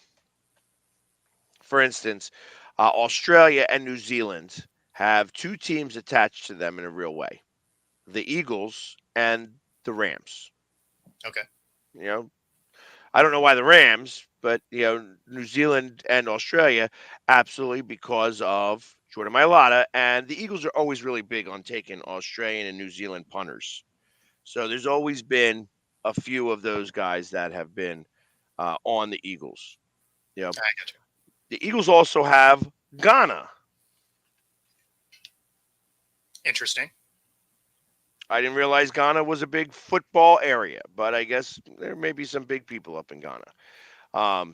For instance, Australia and New Zealand have two teams attached to them in a real way: the Eagles and the Rams. Okay. You know, I don't know why the Rams, but you know, New Zealand and Australia, absolutely, because of Jordan Mailata, and the Eagles are always really big on taking Australian and New Zealand punters. So there's always been a few of those guys that have been on the Eagles. You know, I got you. the Eagles also have Ghana. Interesting. I didn't realize Ghana was a big football area, but I guess there may be some big people up in Ghana. Yeah.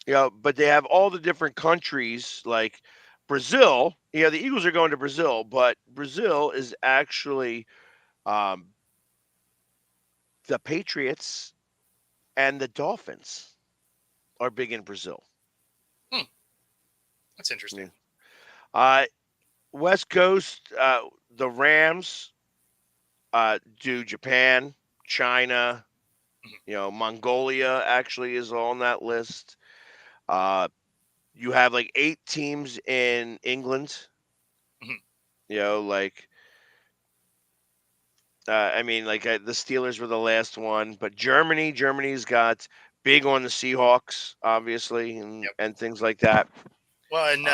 You know, but they have all the different countries like Brazil. You know, the Eagles are going to Brazil, but Brazil is actually the Patriots and the Dolphins are big in Brazil. That's interesting. West Coast, the Rams do Japan, China, you know, Mongolia actually is on that list. You have like 8 teams in England. Mhm. You know, like, I mean, like the Steelers were the last one, but Germany's got big on the Seahawks, obviously, and things like that. Well, and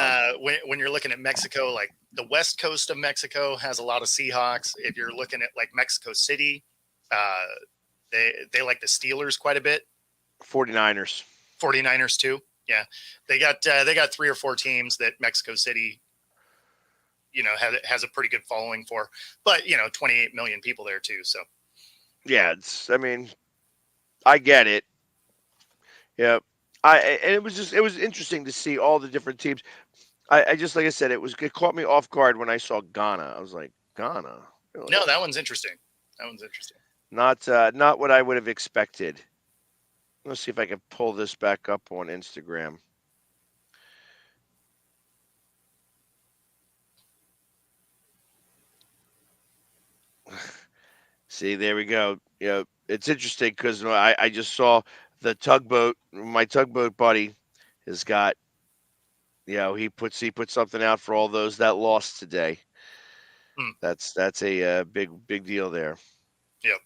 when you're looking at Mexico, like the west coast of Mexico has a lot of Seahawks. If you're looking at like Mexico City, they like the Steelers quite a bit. 49ers too. Yeah, they got 3 or 4 teams that Mexico City, you know, has a pretty good following for. But you know, 28 million people there too. So yeah, I mean, I get it. Yeah. And it was interesting to see all the different teams. I just, like I said, it caught me off guard when I saw Ghana. I was like, Ghana? Really? no, that one's interesting. Not what I would have expected. Let's see if I can pull this back up on Instagram. See, there we go. You know, it's interesting because I just saw the tugboat. My tugboat buddy has got, you know, he put something out for all those that lost today. That's a big deal there. Yep.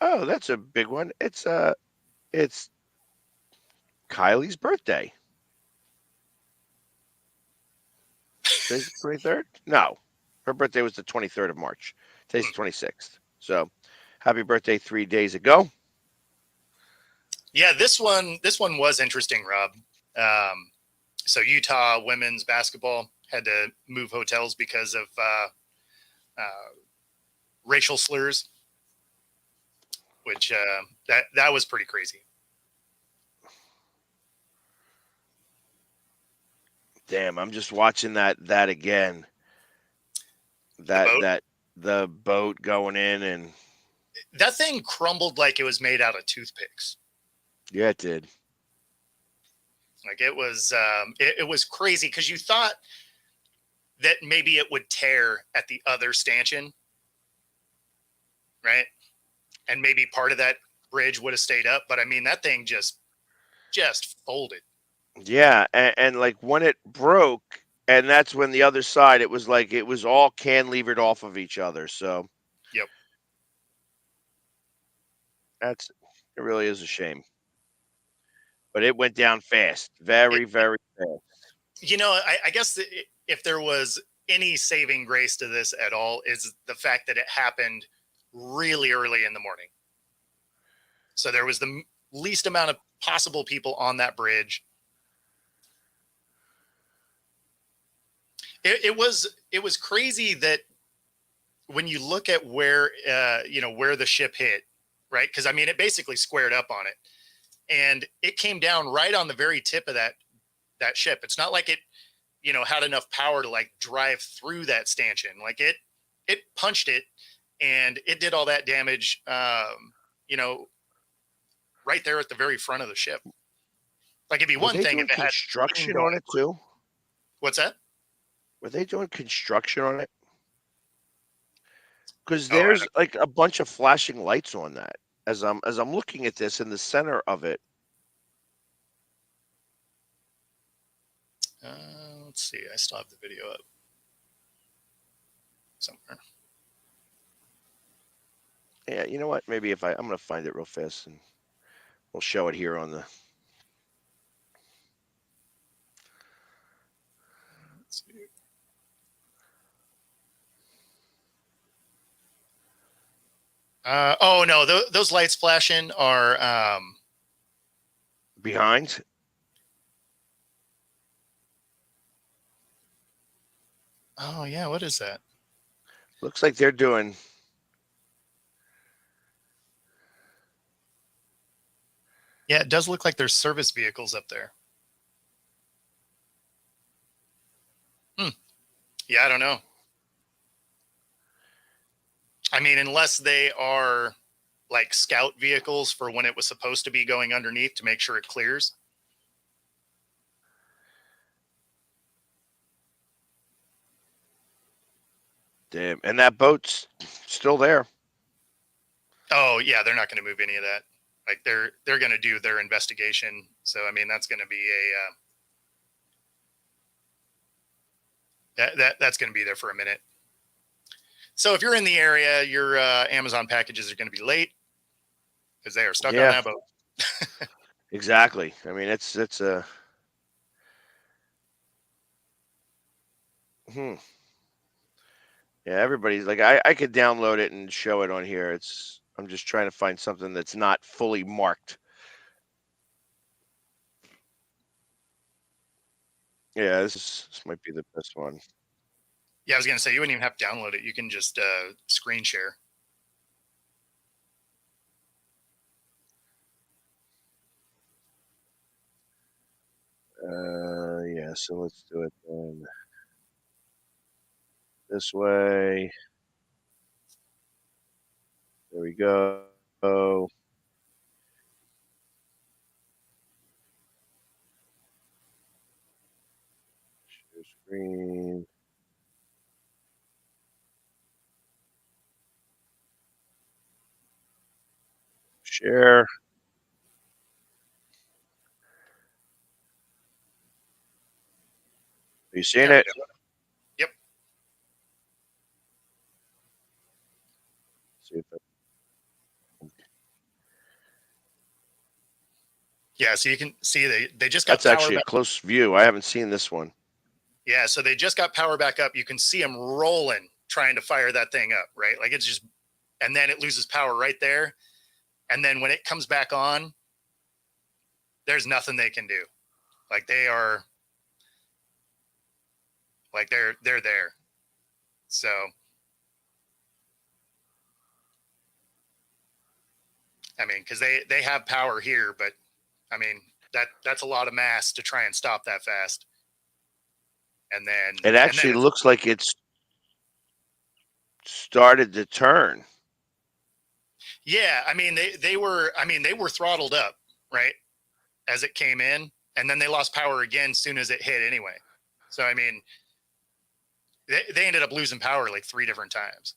Oh, that's a big one. It's Kylie's birthday. Today's the 23rd? No. Her birthday was the 23rd of March. Today's the 26th. So, happy birthday 3 days ago. Yeah, this one was interesting, Rob. So Utah women's basketball had to move hotels because of racial slurs, which that was pretty crazy. Damn, I'm just watching that again. The boat going in, and that thing crumbled like it was made out of toothpicks. yeah, it did. Like it was crazy because you thought that maybe it would tear at the other stanchion, right? And maybe part of that bridge would have stayed up, but I mean that thing just folded. Yeah, and like when it broke, and that's when the other side, it was like it was all cantilevered off of each other. So, Yep. It really is a shame. But it went down fast, very, very fast. You know, I guess if there was any saving grace to this at all is the fact that it happened really early in the morning. So there was the least amount of possible people on that bridge. It was crazy that when you look at where where the ship hit, right? Because I mean, it basically squared up on it, and it came down right on the very tip of that ship. It's not like it, had enough power to like drive through that stanchion. Like it punched it, and it did all that damage. Right there at the very front of the ship. Like it'd be one thing if it had construction on it too. What's that? Were they doing construction on it? Because there's like a bunch of flashing lights on that as I'm looking at this in the center of it. Let's see. I still have the video up somewhere. Yeah, you know what? Maybe I'm going to find it real fast and we'll show it here on the. Let's see. Oh no, those lights flashing are behind. Oh yeah, what is that? Looks like they're doing. Yeah, it does look like there's service vehicles up there. Yeah, I don't know. I mean, unless they are like scout vehicles for when it was supposed to be going underneath to make sure it clears. Damn, and that boat's still there. Oh yeah, they're not going to move any of that. Like they're going to do their investigation. So I mean, that's going to be that's going to be there for a minute. So if you're in the area, your Amazon packages are going to be late because they are stuck on that boat. Exactly. I mean, it's a. Yeah, everybody's like, I could download it and show it on here. I'm just trying to find something that's not fully marked. Yeah, this might be the best one. Yeah, I was going to say, you wouldn't even have to download it. You can just screen share. Yeah, so let's do it then. This way. There we go. Share screen. Share. Are you seeing it? Yep. See if Yeah, so you can see they just got that's actually a close view. I haven't seen this one. Yeah, so they just got power back up. You can see them rolling trying to fire that thing up, right? Like it's just, and then it loses power right there. And then when it comes back on, there's nothing they can do. Like they are, like they're there. So I mean, because they have power here, but I mean that's a lot of mass to try and stop that fast. And then It actually looks like it's started to turn. Yeah, I mean they were throttled up, right, as it came in, and then they lost power again as soon as it hit anyway. So I mean they ended up losing power like 3 different times.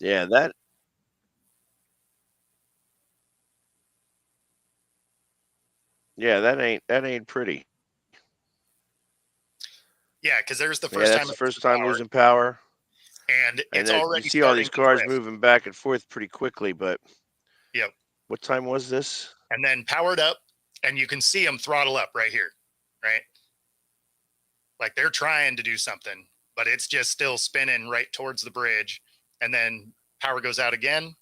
Yeah, that ain't pretty. Yeah, because there's the first time. That's the first time losing power. And it's already you see all these cars moving back and forth pretty quickly, but yep. What time was this? And then powered up, and you can see them throttle up right here, right? Like they're trying to do something, but it's just still spinning right towards the bridge. And then power goes out again.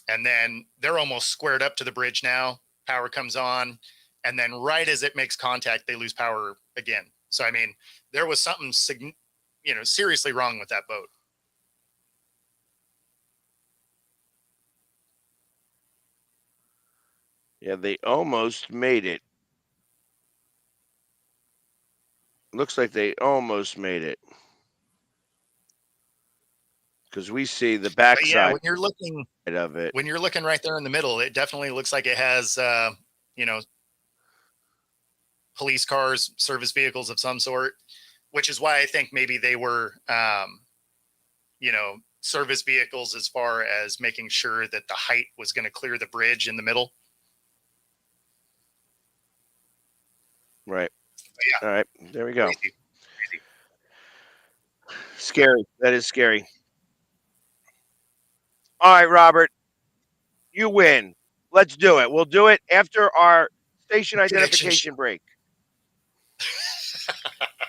And then they're almost squared up to the bridge now. Power comes on. And then right as it makes contact, they lose power again. So, I mean, there was something, seriously wrong with that boat. Yeah, they almost made it. Looks like they almost made it. Because we see the backside when you're looking of it. When you're looking right there in the middle, it definitely looks like it has, police cars, service vehicles of some sort, which is why I think maybe they were, service vehicles as far as making sure that the height was going to clear the bridge in the middle. Right. Yeah. All right. There we go. Crazy. Scary. That is scary. All right, Robert. You win. Let's do it. We'll do it after our station identification break.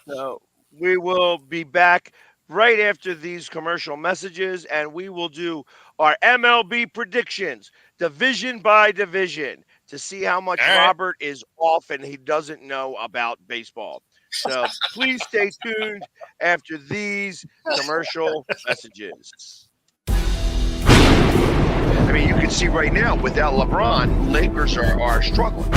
So we will be back right after these commercial messages, and we will do our MLB predictions, division by division, to see how much Robert is off and he doesn't know about baseball. So please stay tuned after these commercial messages. I mean, you can see right now, without LeBron, Lakers are struggling.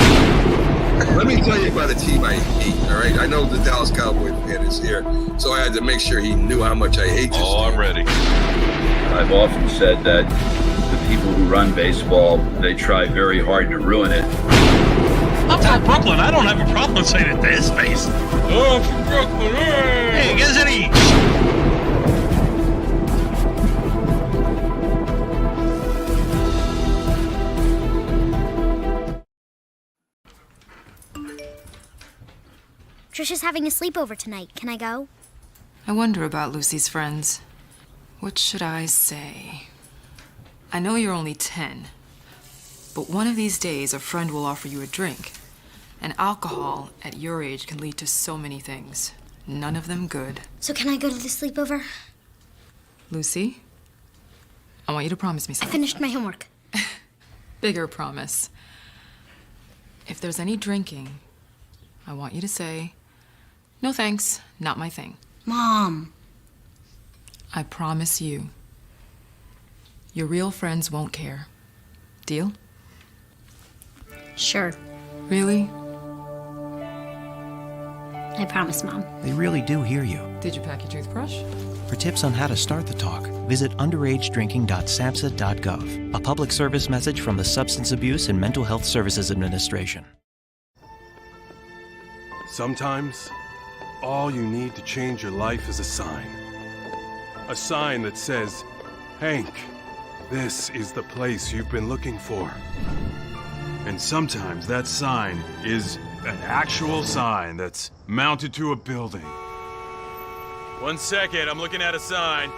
Let me tell you about a team I hate, all right? I know the Dallas Cowboy fan is here, so I had to make sure he knew how much I hate this team. I'm ready. I've often said that the people who run baseball, they try very hard to ruin it. I'm from Brooklyn. I don't have a problem saying it to his face. Oh, from Brooklyn. Hey, get us any. Trisha's having a sleepover tonight. Can I go? I wonder about Lucy's friends. What should I say? I know you're only 10, but one of these days a friend will offer you a drink. And alcohol at your age can lead to so many things. None of them good. So can I go to the sleepover? Lucy, I want you to promise me I something. finished my homework. Bigger promise. If there's any drinking, I want you to say, "No thanks, not my thing." Mom. I promise you. Your real friends won't care. Deal? Sure. Really? I promise, Mom. They really do hear you. Did you pack your toothbrush? For tips on how to start the talk, visit underagedrinking.samhsa.gov. A public service message from the Substance Abuse and Mental Health Services Administration. Sometimes, all you need to change your life is a sign. A sign that says, "Hank, this is the place you've been looking for." And sometimes that sign is an actual sign that's mounted to a building. 1 second, I'm looking at a sign.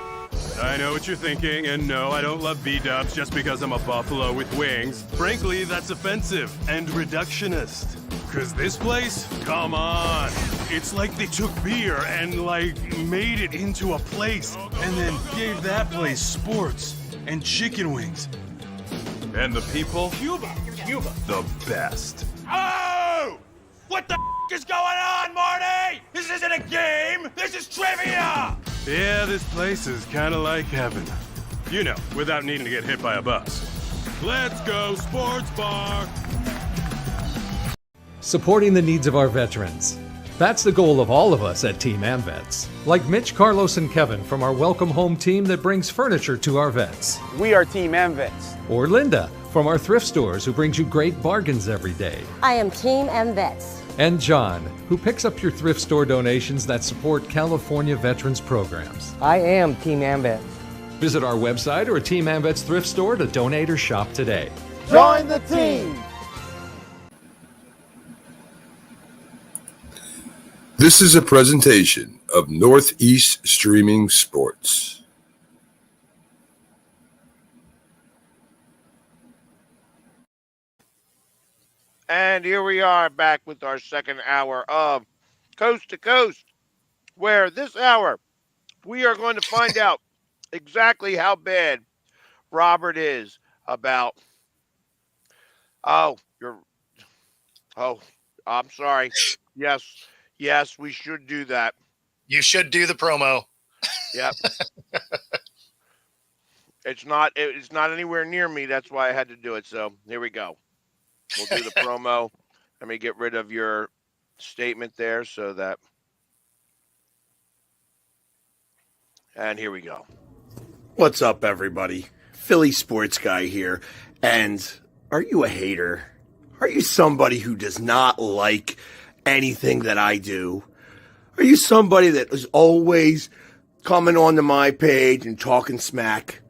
I know what you're thinking, and no, I don't love B-dubs just because I'm a buffalo with wings. Frankly, that's offensive and reductionist. Cause this place, come on. It's like they took beer and made it into a place and then gave that place sports and chicken wings. And the people, Cuba, the best. Oh! What the is going on, Marty? This isn't a game. This is trivia. Yeah, this place is kind of like heaven. You know, without needing to get hit by a bus. Let's go, sports bar! Supporting the needs of our veterans. That's the goal of all of us at Team AmVets. Like Mitch, Carlos, and Kevin from our Welcome Home team that brings furniture to our vets. We are Team AmVets. Or Linda from our thrift stores who brings you great bargains every day. I am Team AmVets. And John, who picks up your thrift store donations that support California veterans programs. I am Team AmVets. Visit our website or Team AmVets thrift store to donate or shop today. Join the team! This is a presentation of Northeast Streaming Sports. And here we are back with our second hour of Coast to Coast, where this hour we are going to find out exactly how bad Robert is about. I'm sorry. Yes, we should do that. You should do the promo. Yep. It's not anywhere near me. That's why I had to do it. So here we go. We'll do the promo. Let me get rid of your statement there so that. And here we go. What's up, everybody? Philly Sports Guy here. And are you a hater? Are you somebody who does not like anything that I do? Are you somebody that is always coming onto my page and talking smack?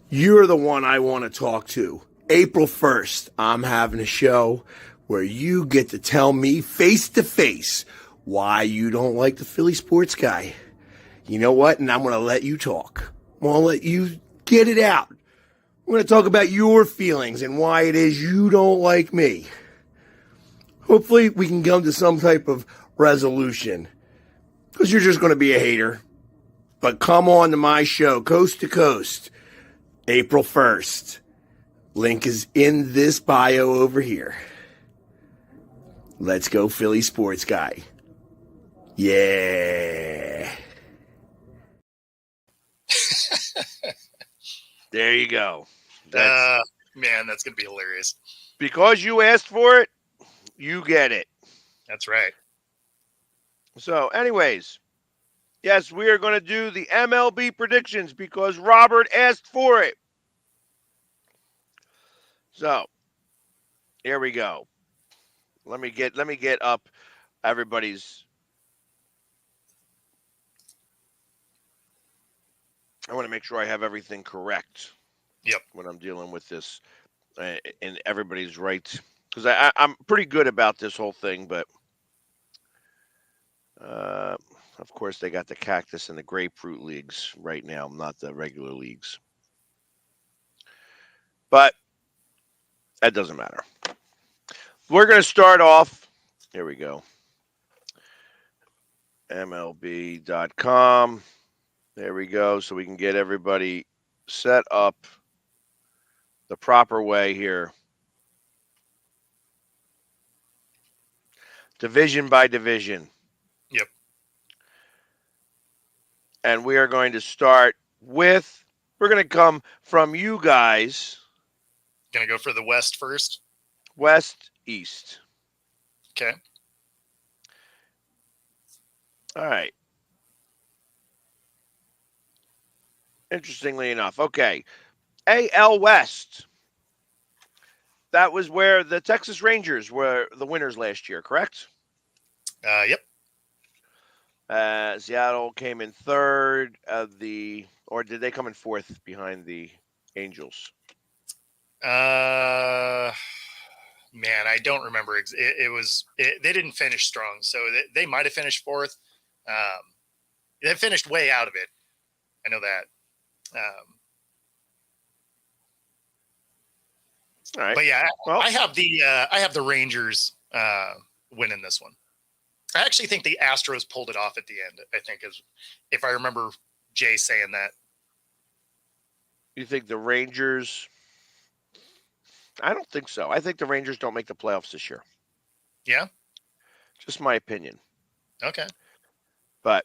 You're the one I want to talk to. April 1st, I'm having a show where you get to tell me face to face why you don't like the Philly Sports Guy. You know what? And I'm going to let you talk. I'm going to let you get it out. I'm going to talk about your feelings and why it is you don't like me. Hopefully we can come to some type of resolution, because you're just going to be a hater. But come on to my show, Coast to Coast, April 1st. Link is in this bio over here. Let's go, Philly Sports Guy. Yeah. There you go. Man, that's going to be hilarious. Because you asked for it, you get it. That's right. So, anyways, yes, we are going to do the MLB predictions because Robert asked for it. So, here we go. Let me get up everybody's. I want to make sure I have everything correct. Yep. When I'm dealing with this, and everybody's right, because I'm pretty good about this whole thing, but of course they got the cactus and the grapefruit leagues right now, not the regular leagues. But that doesn't matter. We're going to start off. Here we go. MLB.com. There we go. So we can get everybody set up the proper way here. Division by division. Yep. And we are going to start with, we're going to come from you guys. Going to go for the West first? West, East. Okay. All right. Interestingly enough. Okay. AL West. That was where the Texas Rangers were the winners last year, correct? Yep. Seattle came in third or did they come in fourth behind the Angels? Man, I don't remember. They didn't finish strong, so they might have finished fourth. They finished way out of it. I know that. Um, All right. But yeah, Well, I have the Rangers winning this one. I actually think the Astros pulled it off at the end. I think, is if I remember Jay saying that. you think the Rangers? I don't think so. I think the Rangers don't make the playoffs this year. Yeah. Just my opinion. Okay. But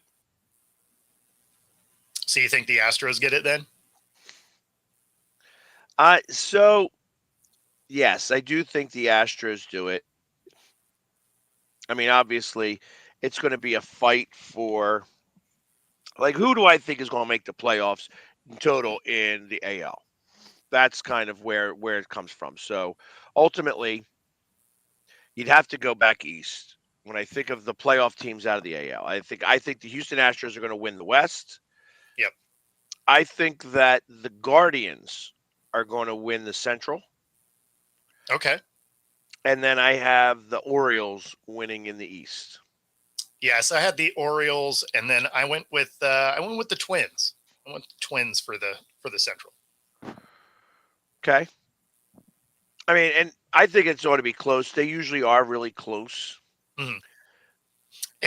so you think the Astros get it then? So yes, I do think the Astros do it. I mean, obviously, it's going to be a fight for, like, who do I think is going to make the playoffs in total in the AL? That's kind of where it comes from. So ultimately, you'd have to go back east. When I think of the playoff teams out of the AL, I think the Houston Astros are going to win the West. Yep. I think that the Guardians are going to win the Central. Okay. And then I have the Orioles winning in the East. Yes, I had the Orioles, and then I went with the Twins. I went with the Twins for the Central. Okay. I mean, and I think it's ought to be close. They usually are really close. Mm-hmm.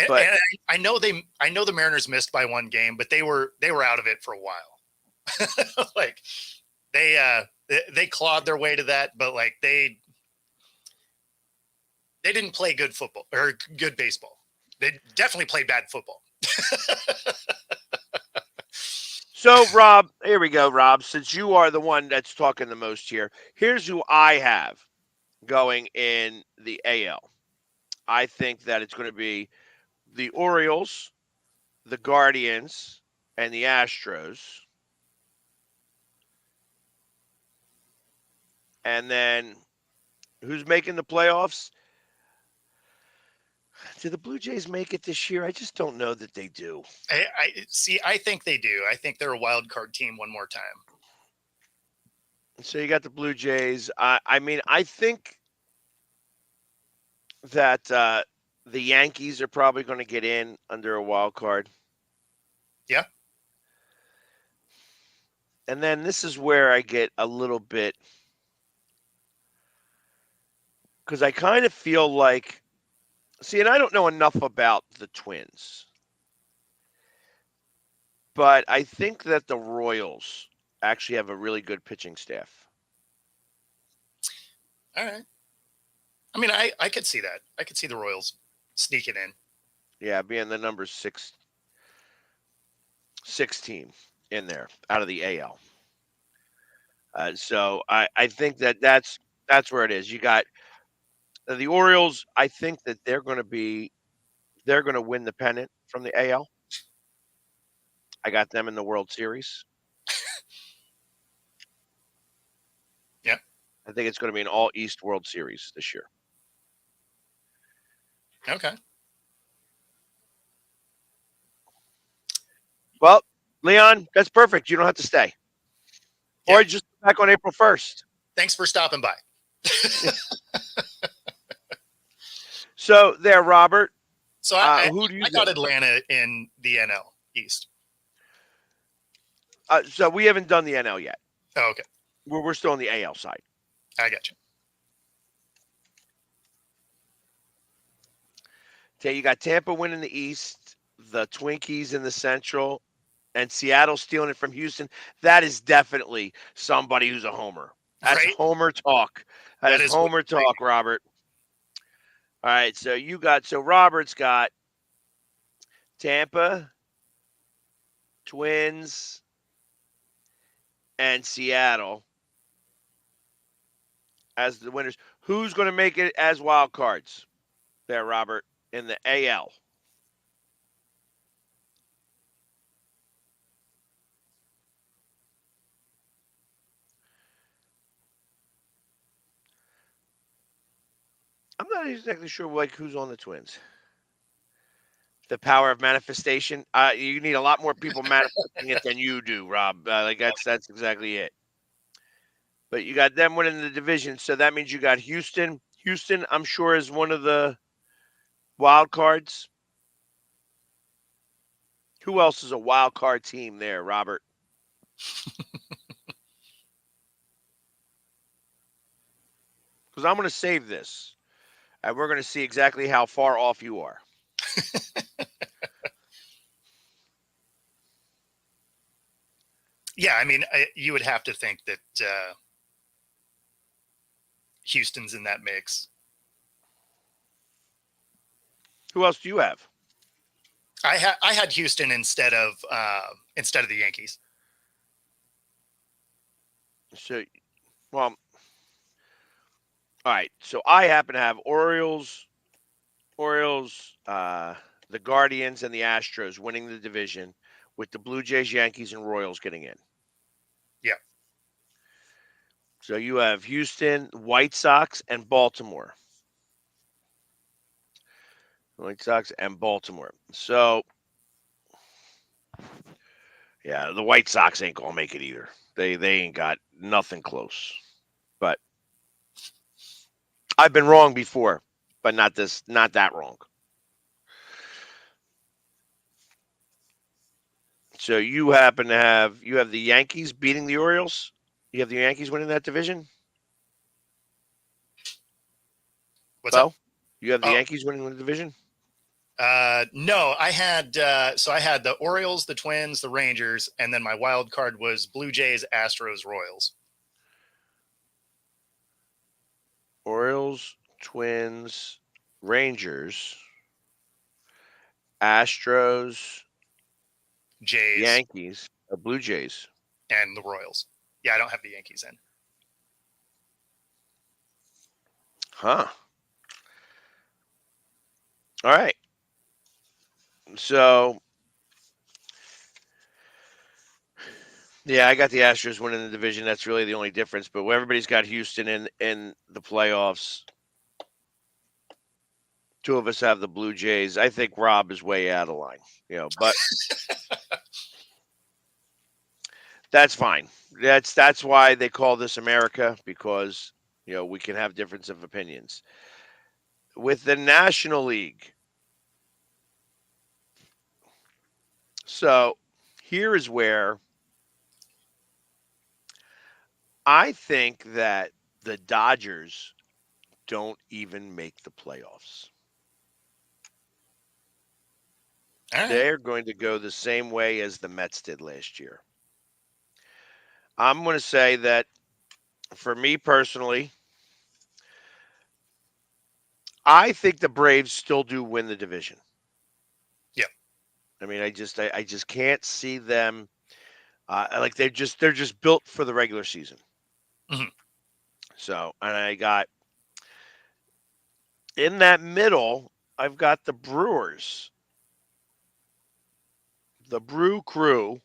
But and I know the Mariners missed by one game, but they were out of it for a while. Like they clawed their way to that, but like they didn't play good football or good baseball. They definitely played bad football. So, Rob, here we go, Rob. Since you are the one that's talking the most here, here's who I have going in the AL. I think that it's going to be the Orioles, the Guardians, and the Astros. And then who's making the playoffs? Do the Blue Jays make it this year? I just don't know that they do. I see. I think they do. I think they're a wild card team one more time. So you got the Blue Jays. I mean, I think that the Yankees are probably going to get in under a wild card. Yeah. And then this is where I get a little bit, because I kind of feel like, see, and I don't know enough about the Twins, but I think that the Royals actually have a really good pitching staff. All right. I mean, I could see that. I could see the Royals sneaking in. Yeah, being the number six team in there out of the AL. So I think that's where it is. You got the Orioles. I think that they're going to win the pennant from the AL. I got them in the World Series. Yeah. I think it's going to be an all East World Series this year. Okay. Well, Leon, that's perfect. You don't have to stay. Or just back on April 1st. Thanks for stopping by. So there, Robert. So who do you I got Atlanta in the NL East. So we haven't done the NL yet. Oh, okay. We're still on the AL side. I got you. Okay, you got Tampa winning the East, the Twinkies in the Central, and Seattle stealing it from Houston. That is definitely somebody who's a homer. That's right? Homer talk. That is Homer talk, Robert. All right, so Robert's got Tampa, Twins, and Seattle as the winners. Who's going to make it as wild cards there, Robert, in the AL? I'm not exactly sure who's on the Twins. The power of manifestation. You need a lot more people manifesting it than you do, Rob. That's exactly it. But you got them winning the division, so that means you got Houston. Houston, I'm sure, is one of the wild cards. Who else is a wild card team there, Robert? Because I'm going to save this, and we're going to see exactly how far off you are. Yeah, I mean, you would have to think that Houston's in that mix. Who else do you have? I had Houston instead of the Yankees. So, well, all right. So I happen to have Orioles, the Guardians, and the Astros winning the division, with the Blue Jays, Yankees, and Royals getting in. Yeah. So you have Houston, White Sox, and Baltimore. White Sox and Baltimore. So, yeah, the White Sox ain't gonna make it either. They ain't got nothing close. But I've been wrong before, but not that wrong. So you happen to have the Yankees beating the Orioles. You have the Yankees winning that division. What's up? You have the Yankees winning the division. No, I had the Orioles, the Twins, the Rangers, and then my wild card was Blue Jays, Astros, Royals. Orioles, Twins, Rangers, Astros, Jays, Yankees, Blue Jays, and the Royals. Yeah, I don't have the Yankees in. Huh. All right. So, yeah, I got the Astros winning the division. That's really the only difference. But everybody's got Houston in the playoffs. Two of us have the Blue Jays. I think Rob is way out of line, but that's fine. That's why they call this America, because we can have difference of opinions. With the National League, so here is where I think that the Dodgers don't even make the playoffs. Right. They're going to go the same way as the Mets did last year. I'm going to say that, for me personally, I think the Braves still do win the division. Yeah. I mean, I just can't see them. Like they're just built for the regular season. Mm-hmm. So, and I got in that middle, I've got the Brewers, the Brew Crew,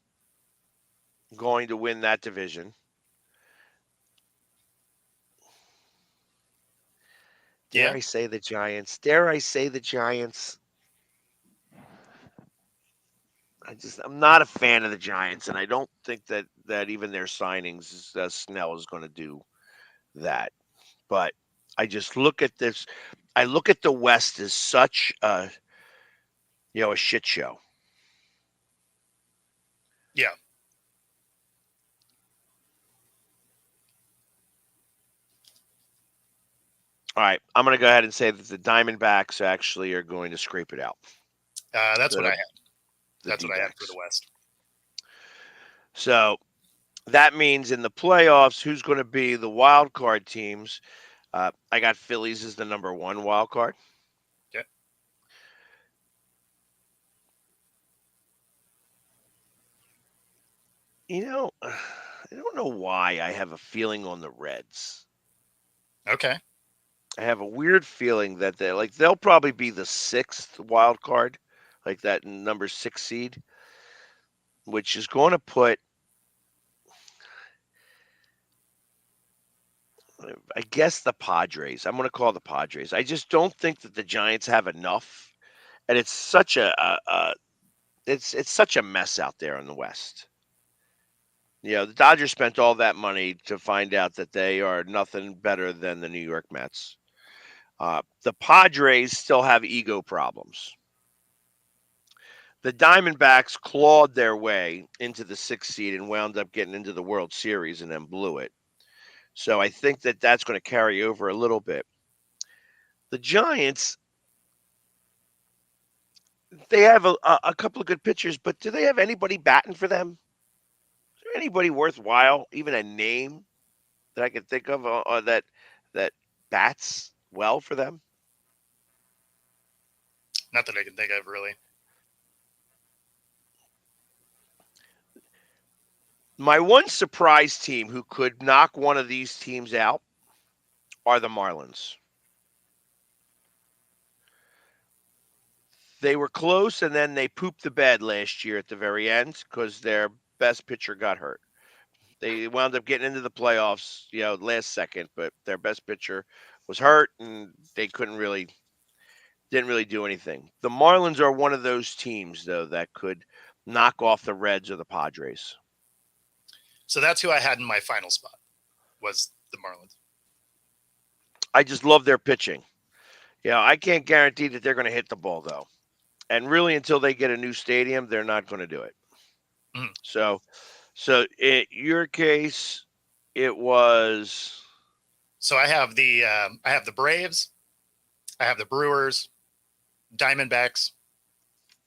going to win that division. Dare I say the Giants? Dare I say the Giants? I'm not a fan of the Giants, and I don't think that even their signings, Snell is going to do that. But I just look at this. I look at the West as such a shit show. Yeah. All right, I'm going to go ahead and say that the Diamondbacks actually are going to scrape it out. That's what I had. That's what I had D-backs. for the West. So that means in the playoffs, who's going to be the wild card teams? I got Phillies as the number 1 wild card. Okay. I don't know why I have a feeling on the Reds. Okay. I have a weird feeling that they'll probably be the 6th wild card, like that number 6 seed, which is going to put, I guess, the Padres. I'm going to call the Padres. I just don't think that the Giants have enough, and it's such it's such a mess out there in the West. The Dodgers spent all that money to find out that they are nothing better than the New York Mets. The Padres still have ego problems. the Diamondbacks clawed their way into the 6th seed and wound up getting into the World Series and then blew it. So I think that that's going to carry over a little bit. The Giants, they have a couple of good pitchers, but do they have anybody batting for them? Is there anybody worthwhile, even a name that I can think of that bats well for them? Not that I can think of, really. My one surprise team who could knock one of these teams out are the Marlins. They were close, and then they pooped the bed last year at the very end because their best pitcher got hurt. They wound up getting into the playoffs, last second, but their best pitcher was hurt, and they didn't really do anything. The Marlins are one of those teams, though, that could knock off the Reds or the Padres. So that's who I had in my final spot, was the Marlins. I just love their pitching. I can't guarantee that they're going to hit the ball, though. And really, until they get a new stadium, they're not going to do it. Mm. So in your case, it was. So I have the Braves, I have the Brewers, Diamondbacks,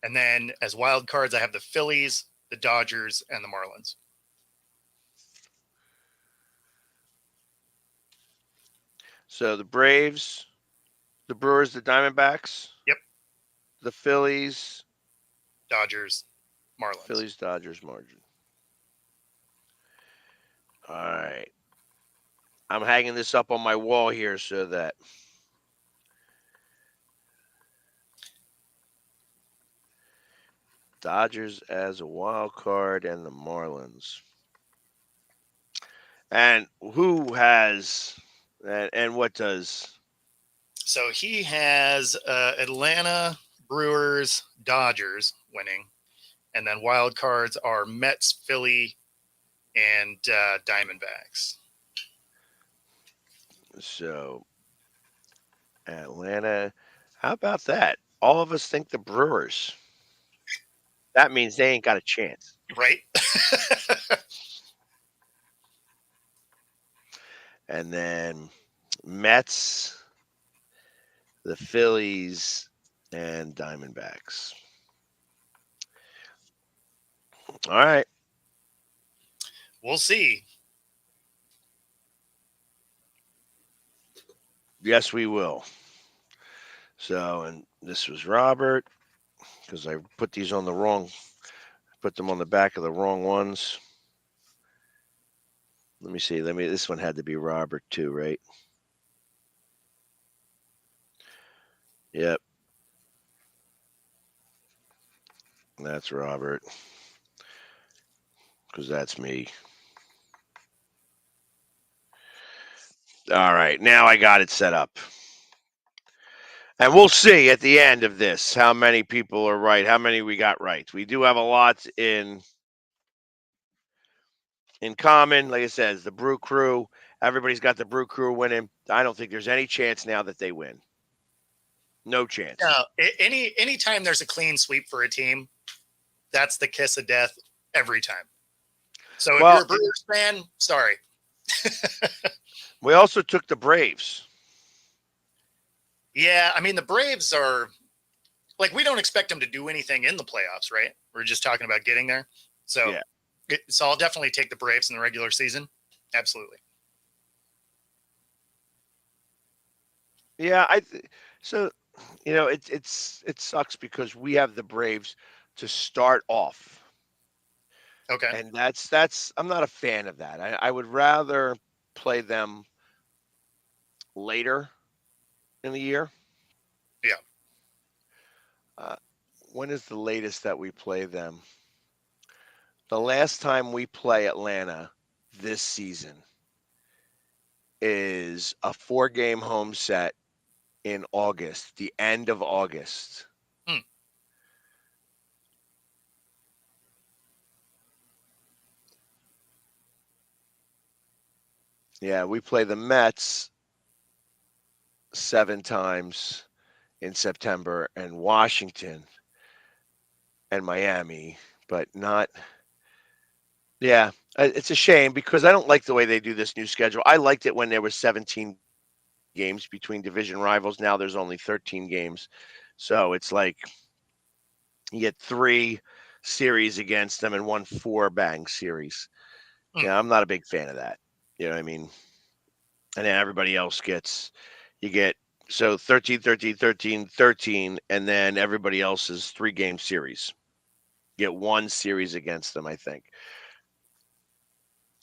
and then as wild cards, I have the Phillies, the Dodgers, and the Marlins. So the Braves, the Brewers, the Diamondbacks. Yep. The Phillies, Dodgers, Marlins. Phillies, Dodgers, margin. All right. I'm hanging this up on my wall here so that Dodgers as a wild card and the Marlins. And who has and what does? So he has Atlanta, Brewers, Dodgers winning. And then wild cards are Mets, Philly, and Diamondbacks. So Atlanta, how about that? All of us think the Brewers. That means they ain't got a chance. Right? And then Mets, the Phillies, and Diamondbacks. All right. We'll see. Yes, we will. So, and this was Robert, because I put these on the wrong, put them on the back of the wrong ones. Let me see. This one had to be Robert too, right? Yep. That's Robert. Because that's me. All right. Now I got it set up. And we'll see at the end of this how many people are right, how many we got right. We do have a lot in common. Like I said, the Brew Crew. Everybody's got the Brew Crew winning. I don't think there's any chance now that they win. No chance. No, anytime there's a clean sweep for a team, that's the kiss of death every time. So if you're a Brewers fan, sorry. We also took the Braves. Yeah, I mean, the Braves are we don't expect them to do anything in the playoffs, right? We're just talking about getting there. So, yeah. So I'll definitely take the Braves in the regular season. Absolutely. Yeah, so it sucks because we have the Braves to start off. Okay. And that's I'm not a fan of that. I would rather play them later in the year. Yeah. When is the latest that we play them? The last time we play Atlanta this season is a 4-game home set in August, the end of August. Yeah, we play the Mets 7 times in September and Washington. and Miami, but not. Yeah, it's a shame because I don't like the way they do this new schedule. I liked it when there was 17 games between division rivals. Now there's only 13 games. So it's like you get 3 series against them and 1 4-bang series. Yeah, I'm not a big fan of that. You know what I mean? And then everybody else you get, so 13, 13, 13, 13, and then everybody else is 3-game series. You get 1 series against them, I think.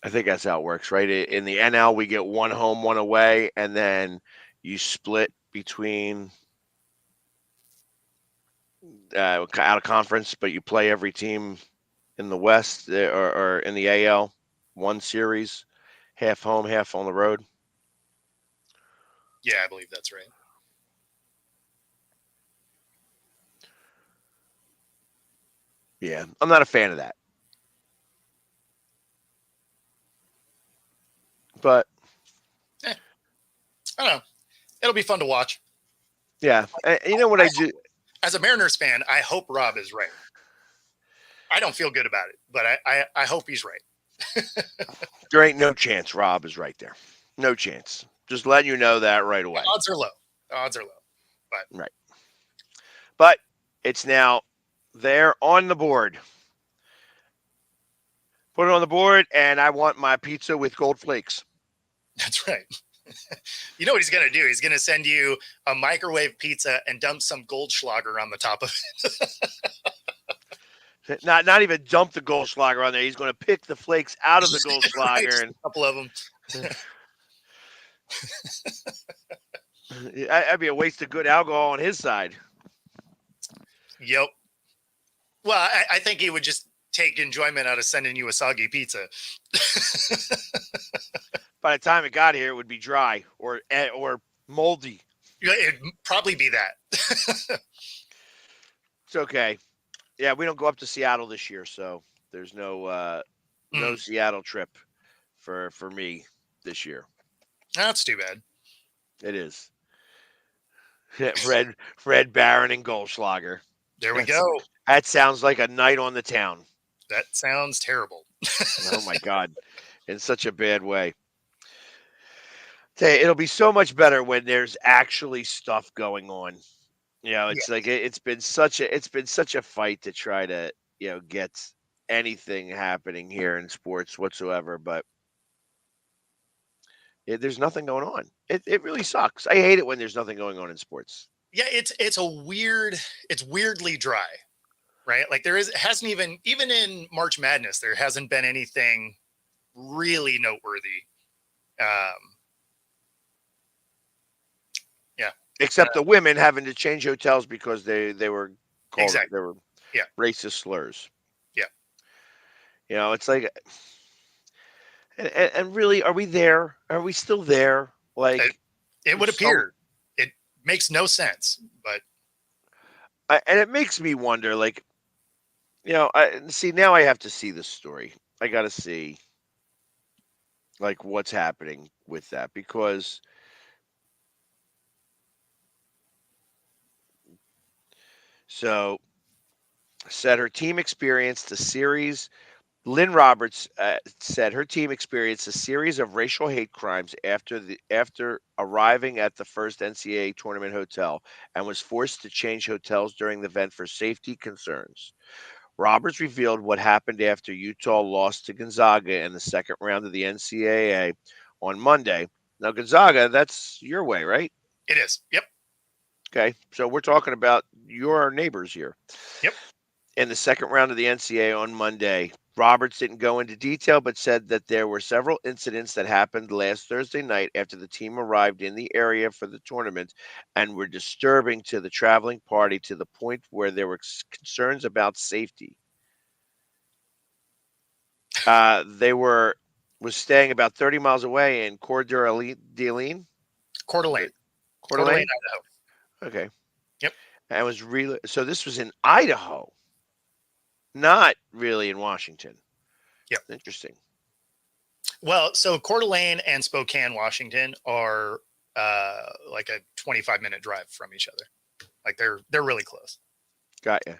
I think that's how it works, right? In the NL, we get 1 home, 1 away, and then you split between out of conference, but you play every team in the West or in the AL, 1 series, half home, half on the road. Yeah, I believe that's right. Yeah, I'm not a fan of that. But I don't know. It'll be fun to watch. Yeah, you know what I do? As a Mariners fan, I hope Rob is right. I don't feel good about it, but I hope he's right. There ain't no chance Rob is right there. No chance. Just letting you know that right away. The odds are low. The odds are low. But right. But it's now there on the board. Put it on the board, and I want my pizza with gold flakes. That's right. You know what he's going to do? He's going to send you a microwave pizza and dump some Goldschlager on the top of it. Not even dump the Goldschlager on there. He's going to pick the flakes out of the Goldschlager. Right, and a couple of them. That'd be a waste of good alcohol on his side. Yep. Well, I think he would just take enjoyment out of sending you a soggy pizza. By the time it got here, it would be dry or moldy. It'd probably be that. It's okay. Yeah, we don't go up to Seattle this year, so there's no Seattle trip for me this year. That's too bad. It is. Fred Barron and Goldschlager. There we go. That sounds like a night on the town. That sounds terrible. Oh my God. In such a bad way. It'll be so much better when there's actually stuff going on. You know, it's like it's been such a fight to try to, get anything happening here in sports whatsoever, but there's nothing going on. It really sucks. I hate it when there's nothing going on in sports. Yeah, it's weirdly dry, right? Like hasn't even in March Madness, there hasn't been anything really noteworthy. Yeah. Except the women having to change hotels because they were called exactly. they were racist slurs. Yeah. It's like, and really, are we there? Are we still there? Like it would appear. It makes no sense, but and it makes me wonder, like, now I have to see this story. I got to see like what's happening with that, because said her team experienced a series. Lynn Roberts said her team experienced a series of racial hate crimes after arriving at the first NCAA tournament hotel and was forced to change hotels during the event for safety concerns. Roberts revealed what happened after Utah lost to Gonzaga in the second round of the NCAA on Monday. Now, Gonzaga, that's your way, right? It is. Yep. Okay, so we're talking about your neighbors here. Yep. In the second round of the NCAA on Monday, Roberts didn't go into detail, but said that there were several incidents that happened last Thursday night after the team arrived in the area for the tournament and were disturbing to the traveling party to the point where there were concerns about safety. They was staying about 30 miles away in Coeur d'Alene, Idaho. Okay. Yep. And was really, so this was in Idaho, not really in Washington. Yep. Interesting. Well, so Coeur d'Alene and Spokane, Washington are like a 25-minute drive from each other. Like they're really close. Got you.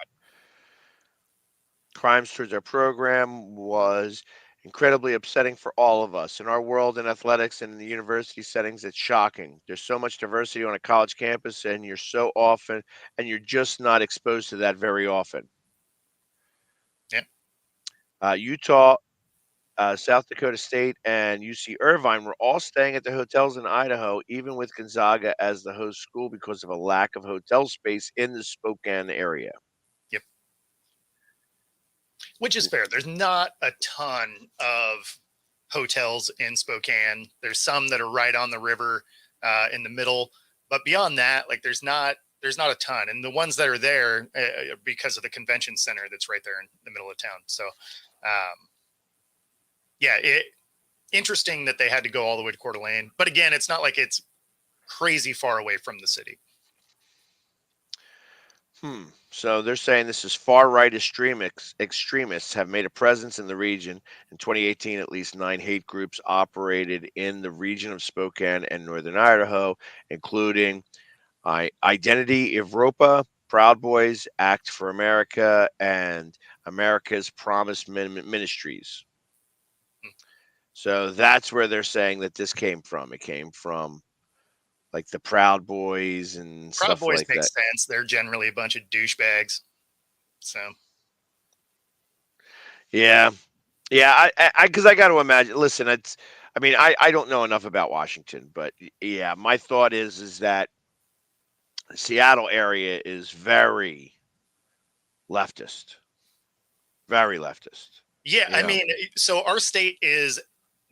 crimes towards our program was incredibly upsetting for all of us. In our world in athletics and in the university settings, it's shocking. There's so much diversity on a college campus, and you're just not exposed to that very often. Yeah. Utah, South Dakota State, and UC Irvine were all staying at the hotels in Idaho, even with Gonzaga as the host school, because of a lack of hotel space in the Spokane area. Yep. Which is fair. There's not a ton of hotels in Spokane. There's some that are right on the river in the middle, but beyond that, like there's not a ton. And the ones that are there because of the convention center that's right there in the middle of town. So, yeah, interesting that they had to go all the way to Coeur d'Alene. But again, it's not like it's crazy far away from the city. So they're saying this is far-right extremists have made a presence in the region. In 2018, at least 9 hate groups operated in the region of Spokane and northern Idaho, including Identity Evropa, Proud Boys, Act for America, and America's Promise Ministries. So that's where they're saying that this came from. It came from like the Proud Boys and Proud stuff Boys like makes that. sense. They're generally a bunch of douchebags. So Yeah. Because I got to imagine. Listen, I don't know enough about Washington, but yeah, my thought is that the Seattle area is very leftist, very leftist. yeah, You I know? mean, so our state is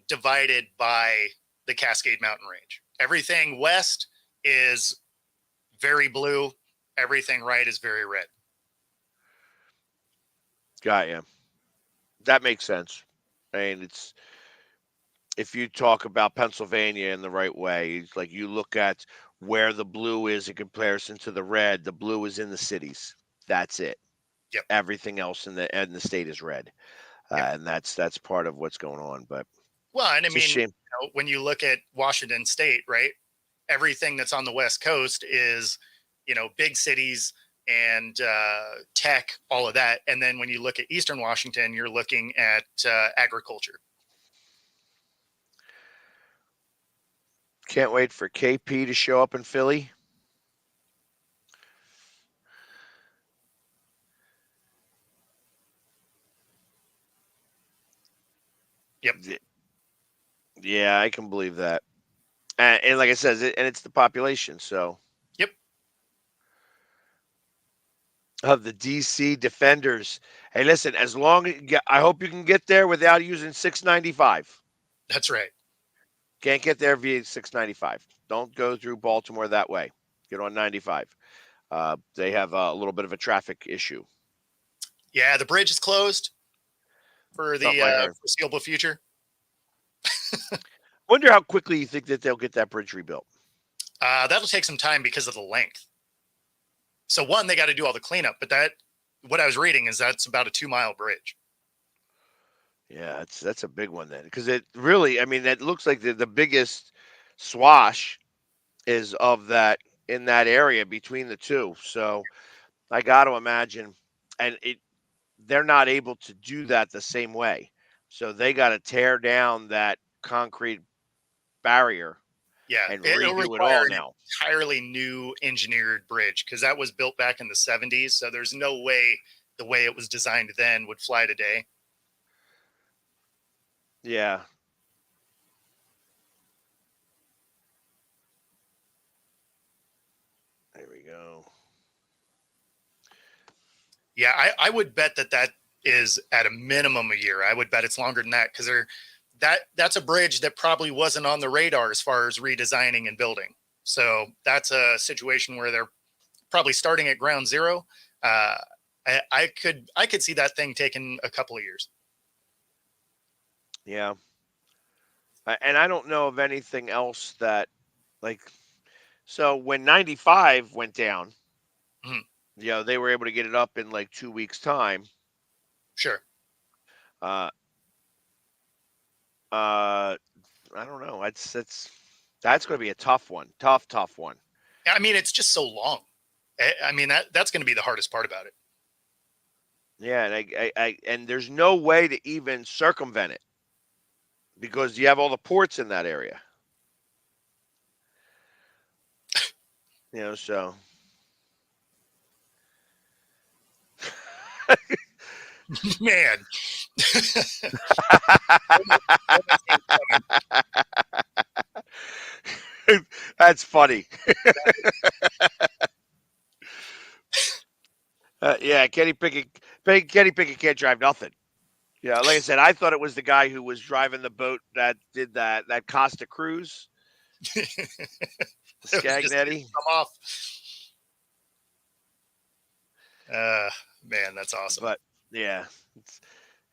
divided by the Cascade Mountain Range. Everything west is very blue. Everything right is very red. Got you. That makes sense. I mean, if you talk about Pennsylvania in the right way, it's like you look at where the blue is in comparison to the red. The blue is in the cities. That's it. Yep. Everything else in the state is red, and that's part of what's going on. But Well, and I it's a mean, shame. when you look at Washington State, right? Everything that's on the West Coast is, big cities and tech, all of that. And then when you look at Eastern Washington, you're looking at agriculture. Can't wait for KP to show up in Philly. Yep. Yeah, I can believe that. And like I said, it's the population. So. Yep. Of the DC Defenders. Hey, listen, I hope you can get there without using 695. That's right. Can't get there via 695. Don't go through Baltimore that way. Get on 95. They have a little bit of a traffic issue. Yeah, the bridge is closed for the foreseeable future. Wonder how quickly you think that they'll get that bridge rebuilt. That'll take some time because of the length. So one, they got to do all the cleanup, but what I was reading is that's about a 2-mile bridge. Yeah, that's a big one then, because it really, I mean, that looks like the biggest swash is of that in that area between the two. So I got to imagine, and they're not able to do that the same way. So they got to tear down that concrete barrier. Yeah, and it'll redo it require all an now. entirely new engineered bridge because that was built back in the 70s. So there's no way the way it was designed then would fly today. Yeah. There we go. Yeah, I would bet that is at a minimum a year. I would bet it's longer than that because that's a bridge that probably wasn't on the radar as far as redesigning and building. So that's a situation where they're probably starting at ground zero. I could see that thing taking a couple of years. Yeah. And I don't know of anything else that, like, so when 95 went down, they were able to get it up in like 2 weeks' time. Sure. I don't know. That's going to be a tough one. Tough one. I mean, it's just so long. I mean, that's going to be the hardest part about it. Yeah, and and there's no way to even circumvent it because you have all the ports in that area. So Man. That's funny. Yeah, Kenny Pickett can't drive nothing. Yeah, like I said, I thought it was the guy who was driving the boat that did that Costa cruise. Scagnetti. Come off. Man, that's awesome. But yeah,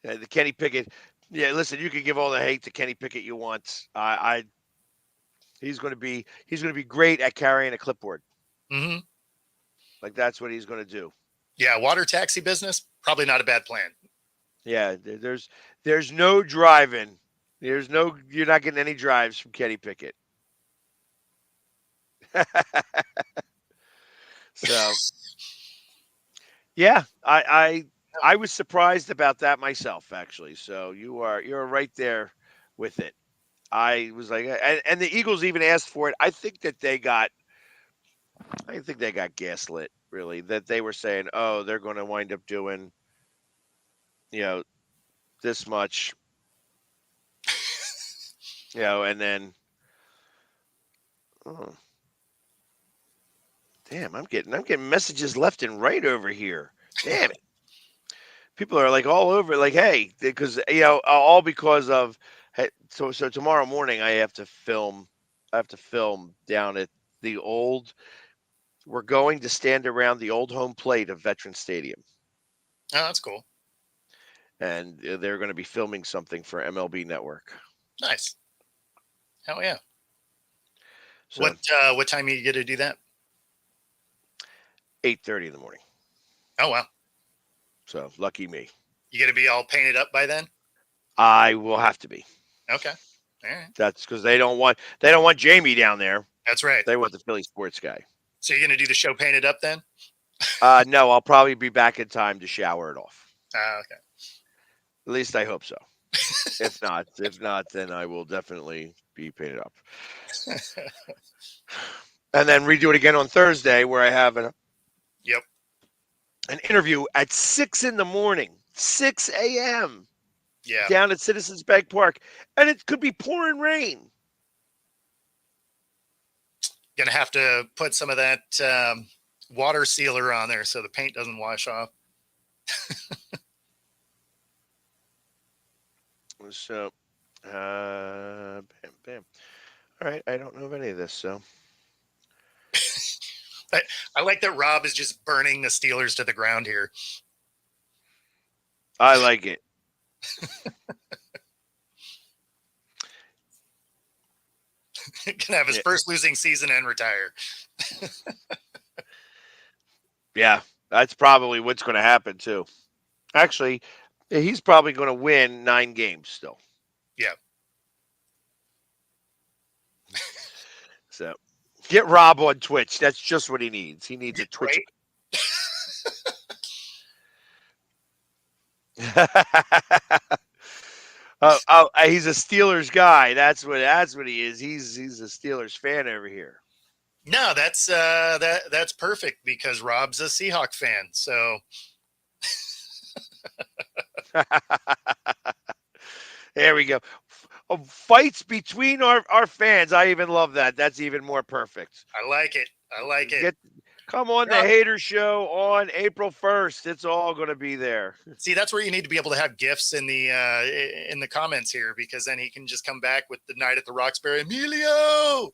the Kenny Pickett. Yeah, listen, you can give all the hate to Kenny Pickett you want. He's going to be great at carrying a clipboard. Mm-hmm. Like that's what he's going to do. Yeah, water taxi business, probably not a bad plan. Yeah, there's no driving. You're not getting any drives from Kenny Pickett. So, yeah, I was surprised about that myself actually. So you're right there with it. I was like, and the Eagles even asked for it. I think they got gaslit really. That they were saying, oh, they're going to wind up doing, this much, and then, oh, damn, I'm getting messages left and right over here. Damn it. People are like all over, like, hey, because all because of, hey, so tomorrow morning I have to film down at the old. We're going to stand around the old home plate of Veterans Stadium. Oh, that's cool. And they're going to be filming something for MLB Network. Nice. Hell yeah. So, what time are you going to do that? 8:30 in the morning. Oh, wow. So lucky me. You going to be all painted up by then? I will have to be. Okay. All right. That's because they don't want Jamie down there. That's right. They want the Philly sports guy. So you're going to do the show painted up then? No, I'll probably be back in time to shower it off. Okay. At least I hope so. If not, then I will definitely be painted up. And then redo it again on Thursday, where I have an interview at 6 in the morning, 6 a.m. Yeah. Down at Citizens Bank Park, and it could be pouring rain. Gonna have to put some of that water sealer on there so the paint doesn't wash off. So, bam, bam. All right, I don't know of any of this, so. I like that Rob is just burning the Steelers to the ground here. I like it. Gonna have his first losing season and retire. Yeah, that's probably what's going to happen too. Actually, he's probably going to win 9 games still. Yeah. So, get Rob on Twitch. That's just what he needs. He needs a Twitch. He's a Steelers guy. That's what he is. He's a Steelers fan over here. No, that's perfect because Rob's a Seahawk fan. So there we go. Fights between our fans. I even love that. That's even more perfect. I like it. Come on the Hater Show on April 1st. It's all going to be there. See, that's where you need to be able to have gifts in the comments here, because then he can just come back with the night at the Roxbury. Emilio.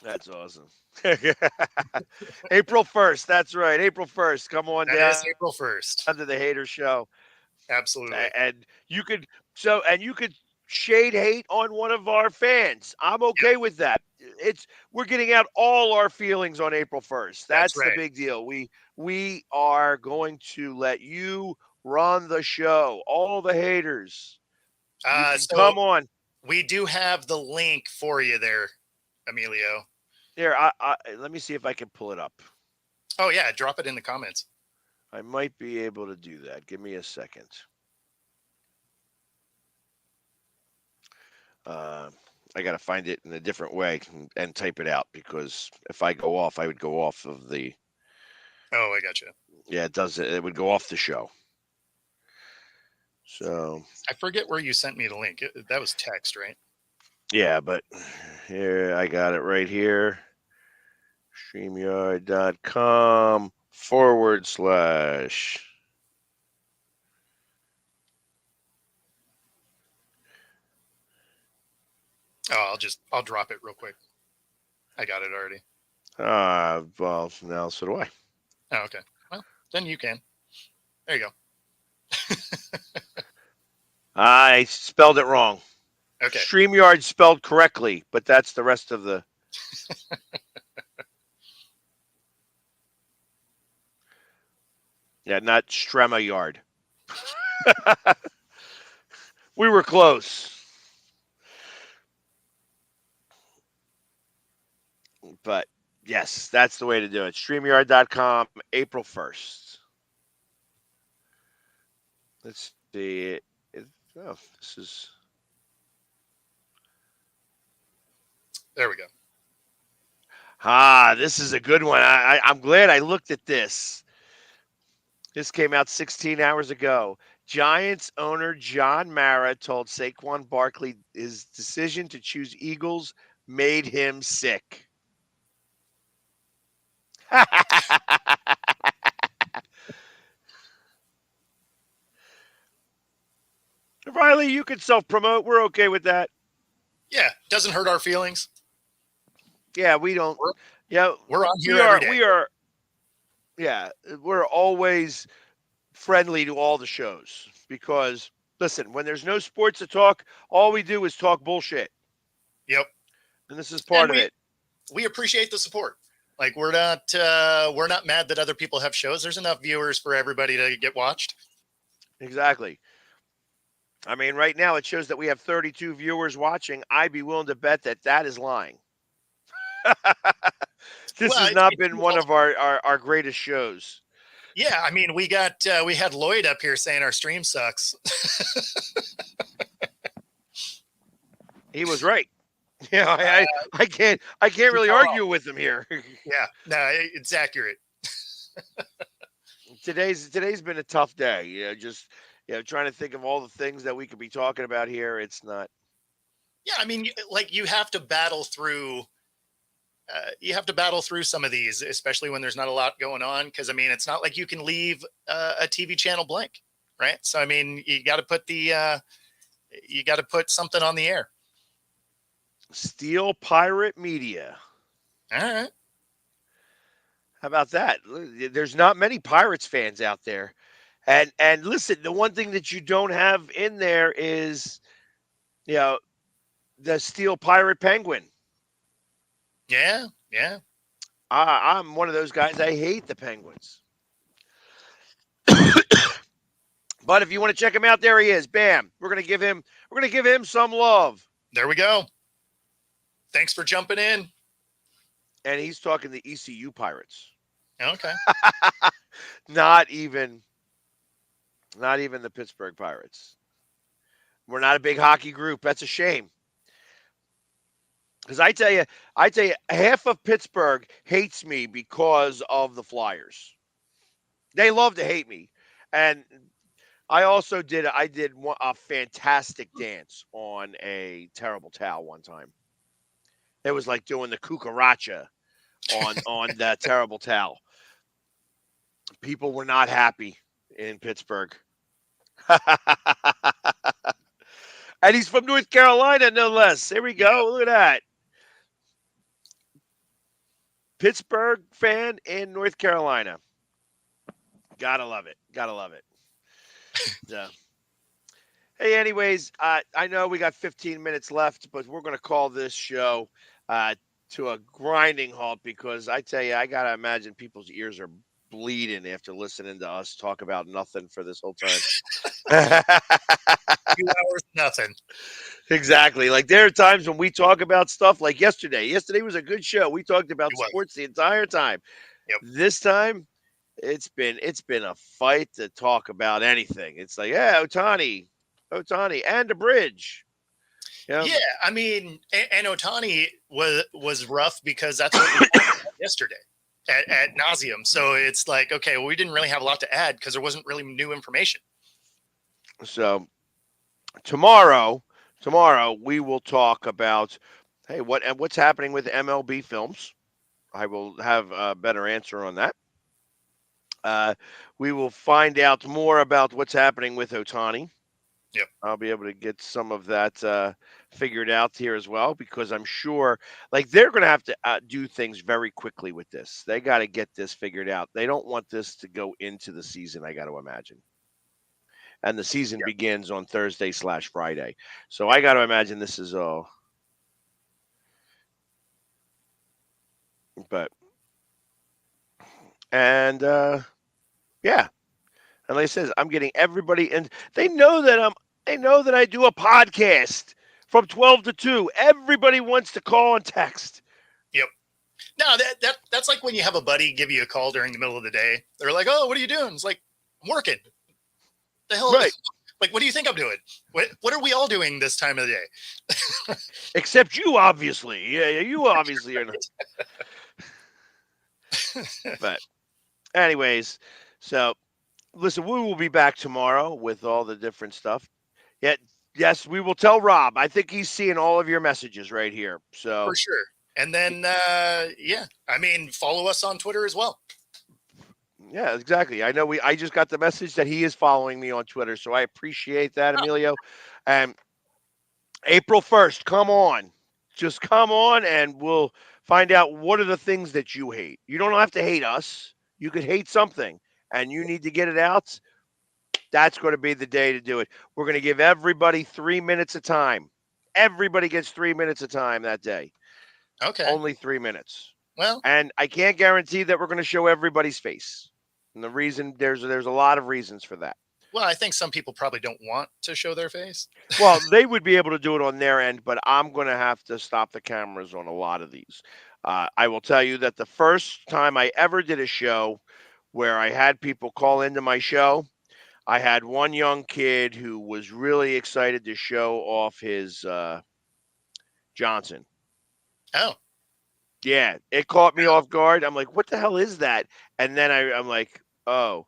That's awesome. April 1st. That's right. April 1st. Come on down. That is April 1st. Under the Hater Show. Absolutely. And you could shade hate on one of our fans. I'm okay with that. We're getting out all our feelings on April 1st. That's right. The big deal. We are going to let you run the show. All the haters. So come on. We do have the link for you there, Emilio. Here, let me see if I can pull it up. Oh yeah, drop it in the comments. I might be able to do that. Give me a second. I got to find it in a different way and type it out, because if I go off, I would go off of the. Oh, I got you. Yeah, it does. It would go off the show. So I forget where you sent me the link. That was text, right? yeah, but here I got it right here. StreamYard.com/. Oh, I'll drop it real quick. I got it already. Well, now so do I. Oh, okay. Well, then you can. There you go. I spelled it wrong. Okay. StreamYard spelled correctly, but that's the rest of the. Yeah, not StremaYard. We were close. But yes, that's the way to do it. StreamYard.com, April 1st. Let's see. Oh, this is. There we go. This is a good one. I'm glad I looked at this. This came out 16 hours ago. Giants owner John Mara told Saquon Barkley his decision to choose Eagles made him sick. Riley, you can self-promote. We're okay with that. Yeah, doesn't hurt our feelings. Yeah, we don't. We're on here every day. We are. Yeah, we're always friendly to all the shows because, listen, when there's no sports to talk, all we do is talk bullshit. Yep. And this is part of it. We appreciate the support. Like we're not mad that other people have shows. There's enough viewers for everybody to get watched. Exactly. I mean, right now it shows that we have 32 viewers watching. I'd be willing to bet that is lying. This has not been one of our greatest shows. Yeah, I mean, we had Lloyd up here saying our stream sucks. He was right. Yeah, I can't really argue with him here. Yeah, no, it's accurate. Today's been a tough day. Trying to think of all the things that we could be talking about here. It's not. Yeah, I mean, you have to battle through. You have to battle through some of these, especially when there's not a lot going on. Because I mean, it's not like you can leave a TV channel blank, right? So I mean, you got to put something on the air. Steel Pirate Media. All right. How about that? There's not many Pirates fans out there. And listen, the one thing that you don't have in there is, the Steel Pirate Penguin. Yeah. I'm one of those guys. I hate the Penguins. But if you want to check him out, there he is. Bam. We're gonna give him some love. There we go. Thanks for jumping in. And he's talking the ECU Pirates. Okay. Not even the Pittsburgh Pirates. We're not a big hockey group. That's a shame. Because I tell you, half of Pittsburgh hates me because of the Flyers. They love to hate me. And I also did a fantastic dance on a terrible towel one time. It was like doing the cucaracha on that terrible towel. People were not happy in Pittsburgh. And he's from North Carolina, no less. Here we go. Look at that. Pittsburgh fan in North Carolina. Gotta love it. Yeah. Hey, anyways, I know we got 15 minutes left, but we're going to call this show to a grinding halt because I tell you, I got to imagine people's ears are bleeding after listening to us talk about nothing for this whole time. 2 hours, nothing. Exactly. Like there are times when we talk about stuff like yesterday. Yesterday was a good show. We talked about sports the entire time. Yep. This time, it's been a fight to talk about anything. It's like, yeah, Otani, and the bridge. Yeah, I mean, and Otani was rough because that's what we talked about yesterday at nauseum. So it's like, okay, well, we didn't really have a lot to add because there wasn't really new information. So tomorrow we will talk about, hey, what's happening with MLB films. I will have a better answer on that. We will find out more about what's happening with Otani. Yep. I'll be able to get some of that figured out here as well, because I'm sure, like, they're going to have to do things very quickly with this. They got to get this figured out. They don't want this to go into the season, I got to imagine. And the season begins on Thursday/Friday. So I got to imagine this is all. But, and yeah. And like I says, I'm getting everybody, and they know that I do a podcast from 12 to 2. Everybody wants to call and text. Yep. No, that's like when you have a buddy give you a call during the middle of the day. They're like, "Oh, what are you doing?" It's like, "I'm working." The hell, right? Like, what do you think I'm doing? What are we all doing this time of the day? Except you, obviously. Yeah, you obviously are not. But, anyways, so. Listen, we will be back tomorrow with all the different stuff. Yes, we will tell Rob. I think he's seeing all of your messages right here. So for sure. And then, yeah, I mean, follow us on Twitter as well. Yeah, exactly. I know I just got the message that he is following me on Twitter, so I appreciate that, Emilio. And April 1st, come on. Just come on, and we'll find out what are the things that you hate. You don't have to hate us. You could hate something, and you need to get it out. That's going to be the day to do it. We're going to give everybody 3 minutes of time. Everybody gets 3 minutes of time that day. Okay. Only 3 minutes. Well, and I can't guarantee that we're going to show everybody's face. And the reason, there's a lot of reasons for that. Well, I think some people probably don't want to show their face. Well, they would be able to do it on their end, but I'm going to have to stop the cameras on a lot of these. I will tell you that the first time I ever did a show where I had people call into my show, I had one young kid who was really excited to show off his Johnson. Oh. Yeah, it caught me off guard. I'm like, what the hell is that? And then I'm like, oh.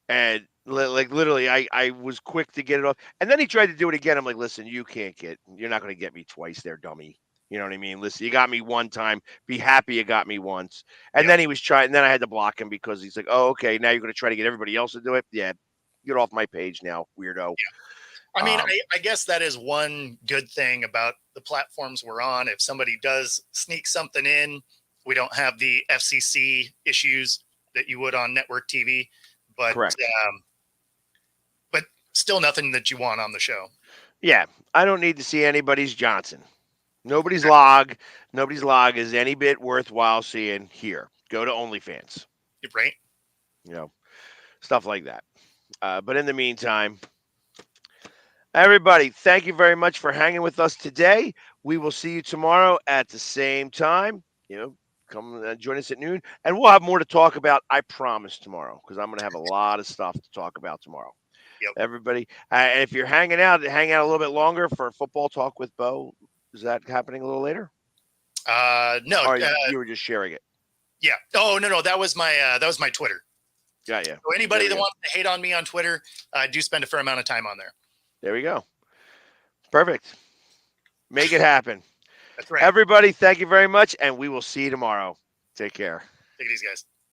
And like literally, I was quick to get it off. And then he tried to do it again. I'm like, listen, you're not going to get me twice there, dummy. You know what I mean? Listen, you got me one time. Be happy you got me once. And then he was trying, and then I had to block him because he's like, oh, okay, now you're going to try to get everybody else to do it? Yeah, get off my page now, weirdo. Yeah. I mean, I guess that is one good thing about the platforms we're on. If somebody does sneak something in, we don't have the FCC issues that you would on network TV. But correct. But still nothing that you want on the show. Yeah, I don't need to see anybody's Johnson. Nobody's log is any bit worthwhile seeing here. Go to OnlyFans. Right. You know, stuff like that. But in the meantime, everybody, thank you very much for hanging with us today. We will see you tomorrow at the same time. You know, come join us at noon, and we'll have more to talk about, I promise, tomorrow, because I'm going to have a lot of stuff to talk about tomorrow. Yep. Everybody, and if you're hang out a little bit longer for football talk with Bo, is that happening a little later? No. Or you were just sharing it? Yeah. Oh, no. That was my Twitter. Yeah. So anybody that wants to hate on me on Twitter, I do spend a fair amount of time on there. There we go. Perfect. Make it happen. That's right. Everybody, thank you very much, and we will see you tomorrow. Take care. Take it easy, guys.